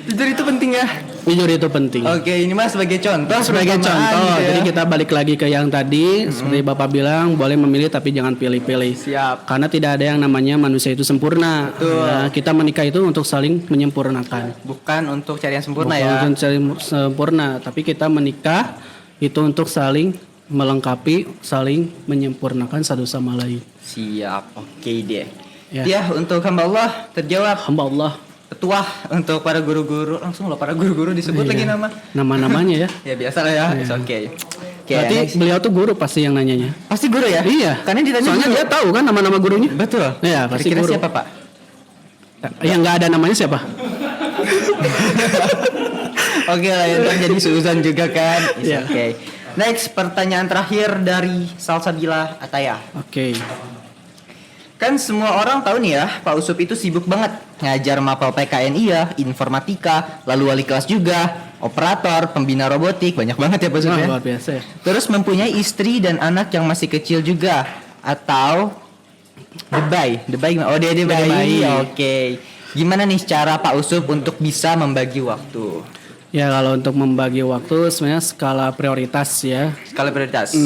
Speaker 1: Jujur itu penting ya.
Speaker 2: Jujur itu penting.
Speaker 1: Oke, ini mah sebagai contoh.
Speaker 2: Sebagai contoh,
Speaker 1: gitu ya.
Speaker 2: jadi kita balik lagi ke yang tadi, seperti Bapak bilang, boleh memilih tapi jangan pilih-pilih.
Speaker 1: Siap.
Speaker 2: Karena tidak ada yang namanya manusia itu sempurna.
Speaker 1: Betul.
Speaker 2: Ya, kita menikah itu untuk saling menyempurnakan.
Speaker 1: Bukan untuk cari yang sempurna
Speaker 2: Bukan
Speaker 1: ya.
Speaker 2: untuk cari sempurna, tapi kita menikah itu untuk saling melengkapi, saling menyempurnakan satu sama lain.
Speaker 1: Siap. Oke deh.
Speaker 2: Ya.
Speaker 1: Ya, untuk hamba Allah terjawab.
Speaker 2: Hamba Allah.
Speaker 1: Petuah untuk para guru-guru. Langsung loh para guru-guru disebut lagi nama.
Speaker 2: Nama-namanya ya.
Speaker 1: Ya biasa lah ya. It's okay. Oke,
Speaker 2: Berarti
Speaker 1: next.
Speaker 2: beliau tuh guru pasti yang nanyanya.
Speaker 1: Pasti guru ya?
Speaker 2: Iya.
Speaker 1: Karena ditanya
Speaker 2: Soalnya
Speaker 1: guru.
Speaker 2: dia tahu kan nama-nama gurunya.
Speaker 1: Betul.
Speaker 2: Iya, pasti
Speaker 1: Kira-kira
Speaker 2: guru.
Speaker 1: siapa, Pak?
Speaker 2: Yang nggak ada namanya siapa?
Speaker 1: Oke lah, yang jadi Suzan juga kan. It's
Speaker 2: Iya.
Speaker 1: okay. Next, pertanyaan terakhir dari Salsabila Ataya.
Speaker 2: Oke.
Speaker 1: Kan semua orang tahu nih ya, Pak Usup itu sibuk banget ngajar mapel PKN iya, informatika, lalu wali kelas juga, operator, pembina robotik, banyak banget ya Pak Usup
Speaker 2: Wah,
Speaker 1: ya.
Speaker 2: luar biasa ya.
Speaker 1: Terus mempunyai istri dan anak yang masih kecil juga, atau debay, oh dia debay.
Speaker 2: Debay.
Speaker 1: Oke. Gimana nih cara Pak Usup untuk bisa membagi waktu?
Speaker 2: Ya kalau untuk membagi waktu sebenarnya skala prioritas ya.
Speaker 1: Skala prioritas.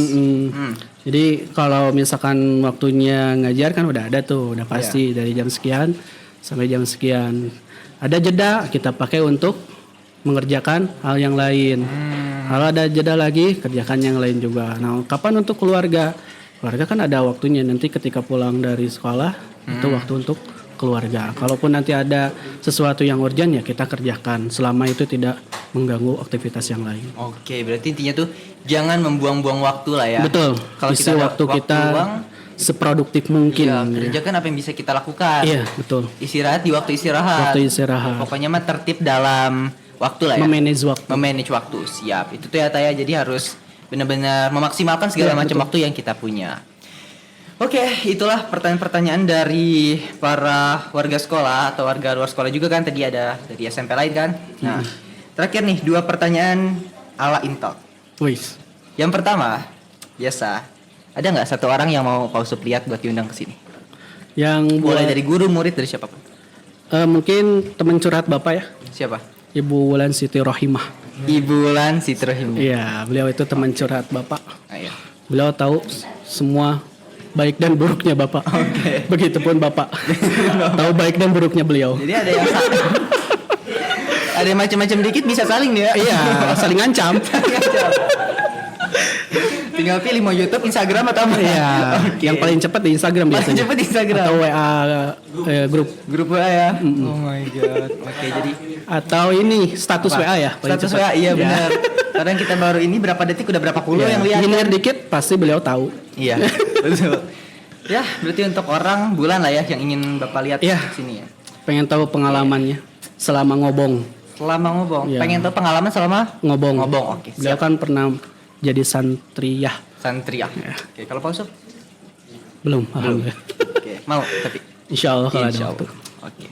Speaker 2: Jadi kalau misalkan waktunya ngajar kan udah ada tuh, udah pasti dari jam sekian sampai jam sekian. Ada jeda kita pakai untuk mengerjakan hal yang lain. Kalau ada jeda lagi kerjakan yang lain juga. Nah, kapan untuk keluarga? Keluarga kan ada waktunya nanti ketika pulang dari sekolah itu waktu untuk keluarga. Kalaupun nanti ada sesuatu yang urgent ya kita kerjakan selama itu tidak mengganggu aktivitas yang lain.
Speaker 1: Oke, berarti intinya tuh jangan membuang-buang waktu lah ya.
Speaker 2: Betul.
Speaker 1: Kalau
Speaker 2: Isi
Speaker 1: kita ada
Speaker 2: waktu kita
Speaker 1: luang,
Speaker 2: seproduktif mungkin.
Speaker 1: ya, kerjakan apa yang bisa kita lakukan.
Speaker 2: Iya, betul.
Speaker 1: Istirahat di waktu istirahat.
Speaker 2: Waktu istirahat.
Speaker 1: Pokoknya mah tertib dalam waktu lah ya.
Speaker 2: Memanage waktu.
Speaker 1: Memanage waktu. Siap. Itu tuh ya Taya. Jadi harus benar-benar memaksimalkan segala
Speaker 2: Ya,
Speaker 1: macam
Speaker 2: betul.
Speaker 1: waktu yang kita punya. Oke, itulah pertanyaan-pertanyaan dari para warga sekolah atau warga luar sekolah juga kan. Tadi ada dari SMP lain kan. Nah, terakhir nih 2 pertanyaan ala Intok.
Speaker 2: Wis.
Speaker 1: Yang pertama, biasa. Ada nggak satu orang yang mau Pak Usup lihat buat diundang ke sini?
Speaker 2: Yang
Speaker 1: Mulai dari guru, murid, dari siapapun.
Speaker 2: mungkin teman curhat Bapak ya,
Speaker 1: Siapa?
Speaker 2: Ibu Wulan Siti Rohimah.
Speaker 1: Ibu Lan Sitrohim.
Speaker 2: Iya, beliau itu teman curhat Bapak.
Speaker 1: Ayo.
Speaker 2: Beliau tahu semua baik dan buruknya Bapak. Begitupun Bapak. Tahu baik dan buruknya beliau.
Speaker 1: Jadi ada yang ada yang macam-macam dikit bisa saling dia.
Speaker 2: Iya, saling ngancam.
Speaker 1: Tinggal pilih mau YouTube, Instagram atau apa.
Speaker 2: Iya,
Speaker 1: Oke.
Speaker 2: yang paling cepat di Instagram
Speaker 1: Paling
Speaker 2: biasanya.
Speaker 1: cepat di Instagram.
Speaker 2: Atau WA grup.
Speaker 1: Grup WA ya. Oh my god. Oke, jadi
Speaker 2: Atau ini status
Speaker 1: apa?
Speaker 2: WA ya. paling
Speaker 1: Status
Speaker 2: cepat.
Speaker 1: WA iya
Speaker 2: Ya.
Speaker 1: benar. Kadang kita baru ini berapa detik udah berapa puluh yang lihat.
Speaker 2: Nyindir dikit pasti beliau tahu.
Speaker 1: Iya, betul. Ya, berarti untuk orang bulan lah ya yang ingin Bapak lihat
Speaker 2: Iya.
Speaker 1: di sini ya.
Speaker 2: Pengen tahu pengalamannya selama ngobong.
Speaker 1: Selama ngobong,
Speaker 2: Iya.
Speaker 1: pengen tahu pengalaman selama
Speaker 2: Ngobong.
Speaker 1: Oke,
Speaker 2: Beliau
Speaker 1: siap.
Speaker 2: kan pernah jadi santri ya.
Speaker 1: Santri ya. Oke, kalau Pak Usup?
Speaker 2: Belum, alhamdulillah.
Speaker 1: Oke, mau tapi
Speaker 2: Insya Allah kalau ada
Speaker 1: Insya
Speaker 2: waktu.
Speaker 1: Allah. Oke.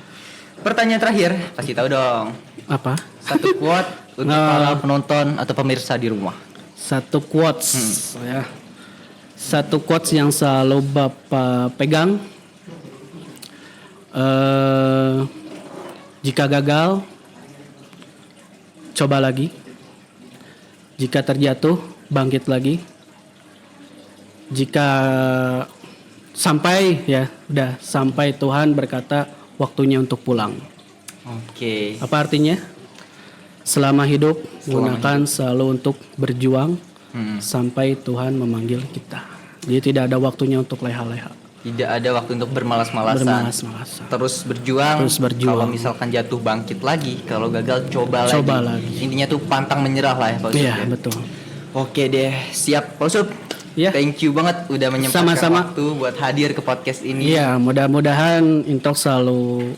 Speaker 1: Pertanyaan terakhir, pasti tahu dong.
Speaker 2: Apa?
Speaker 1: Satu quote untuk para penonton atau pemirsa di rumah.
Speaker 2: Satu quotes ya. Satu quotes yang selalu Bapak pegang. Jika gagal, coba lagi. Jika terjatuh, bangkit lagi. jika sampai Tuhan berkata waktunya untuk pulang.
Speaker 1: Oke.
Speaker 2: Apa artinya? Selama hidup gunakan selalu untuk berjuang sampai Tuhan memanggil kita. Jadi tidak ada waktunya untuk leha-leha.
Speaker 1: Tidak ada waktu untuk bermalas-malasan. Terus berjuang. Kalau misalkan jatuh bangkit lagi. Kalau gagal coba lagi. Intinya tuh pantang menyerah lah ya Pak Usup.
Speaker 2: Iya, betul.
Speaker 1: Oke deh, siap Pak Usup.
Speaker 2: Ya.
Speaker 1: Thank you banget udah menyempatkan waktu buat hadir ke podcast ini.
Speaker 2: Iya, mudah-mudahan Intalk selalu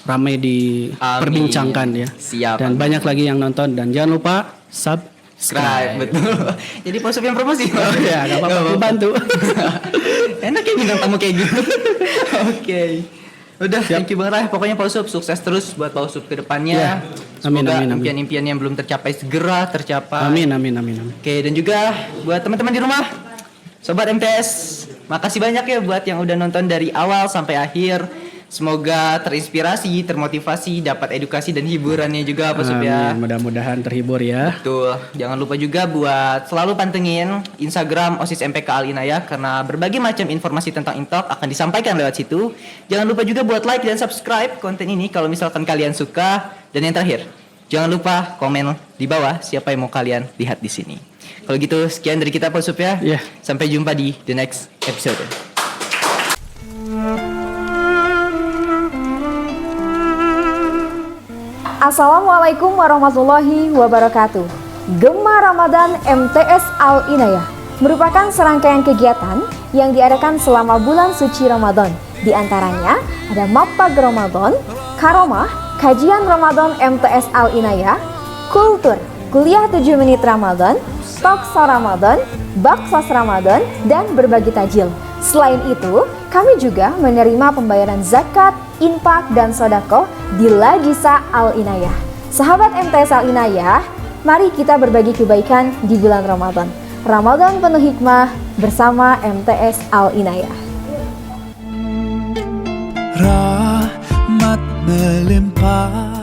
Speaker 2: ramai diperbincangkan ya.
Speaker 1: Siap.
Speaker 2: Dan banyak lagi yang nonton dan jangan lupa subscribe.
Speaker 1: Betul. Jadi Pak Usup yang promosi.
Speaker 2: Oh ya, enggak apa-apa, bantu.
Speaker 1: Enak ya bintang tamu kayak gitu. Oke. Udah, thank you banget lah. Pokoknya Pak Usup sukses terus buat Pak Usup ke depannya. Semoga impian-impian yang belum tercapai segera tercapai.
Speaker 2: Amin.
Speaker 1: Oke, dan juga buat teman-teman di rumah, Sobat MTS, makasih banyak ya buat yang udah nonton dari awal sampai akhir. Semoga terinspirasi, termotivasi, dapat edukasi dan hiburannya juga Pak Usup ya.
Speaker 2: Mudah-mudahan terhibur ya.
Speaker 1: Betul. Jangan lupa juga buat selalu pantengin Instagram OSIS MPK Al Inayah karena berbagai macam informasi tentang Intalk akan disampaikan lewat situ. Jangan lupa juga buat like dan subscribe konten ini kalau misalkan kalian suka. Dan yang terakhir, jangan lupa komen di bawah siapa yang mau kalian lihat di sini. Kalau gitu sekian dari kita Pak Usup ya.
Speaker 2: Yeah.
Speaker 1: Sampai jumpa di the next episode.
Speaker 3: Assalamualaikum warahmatullahi wabarakatuh. Gema Ramadan MTS Al Inayah merupakan serangkaian kegiatan yang diadakan selama bulan suci Ramadan. Di antaranya ada Mapag Ramadan, Karomah, Kajian Ramadan MTS Al Inayah, Kultur, Kuliah 7 Menit Ramadan, Toksa Ramadan, Baksas Ramadan, dan berbagi tajil. Selain itu, kami juga menerima pembayaran zakat, infak, dan sodako di Lajisa Al Inayah. Sahabat MTS Al Inayah, mari kita berbagi kebaikan di bulan Ramadan. Ramadan penuh hikmah bersama MTS Al Inayah.
Speaker 4: Rahmat melimpah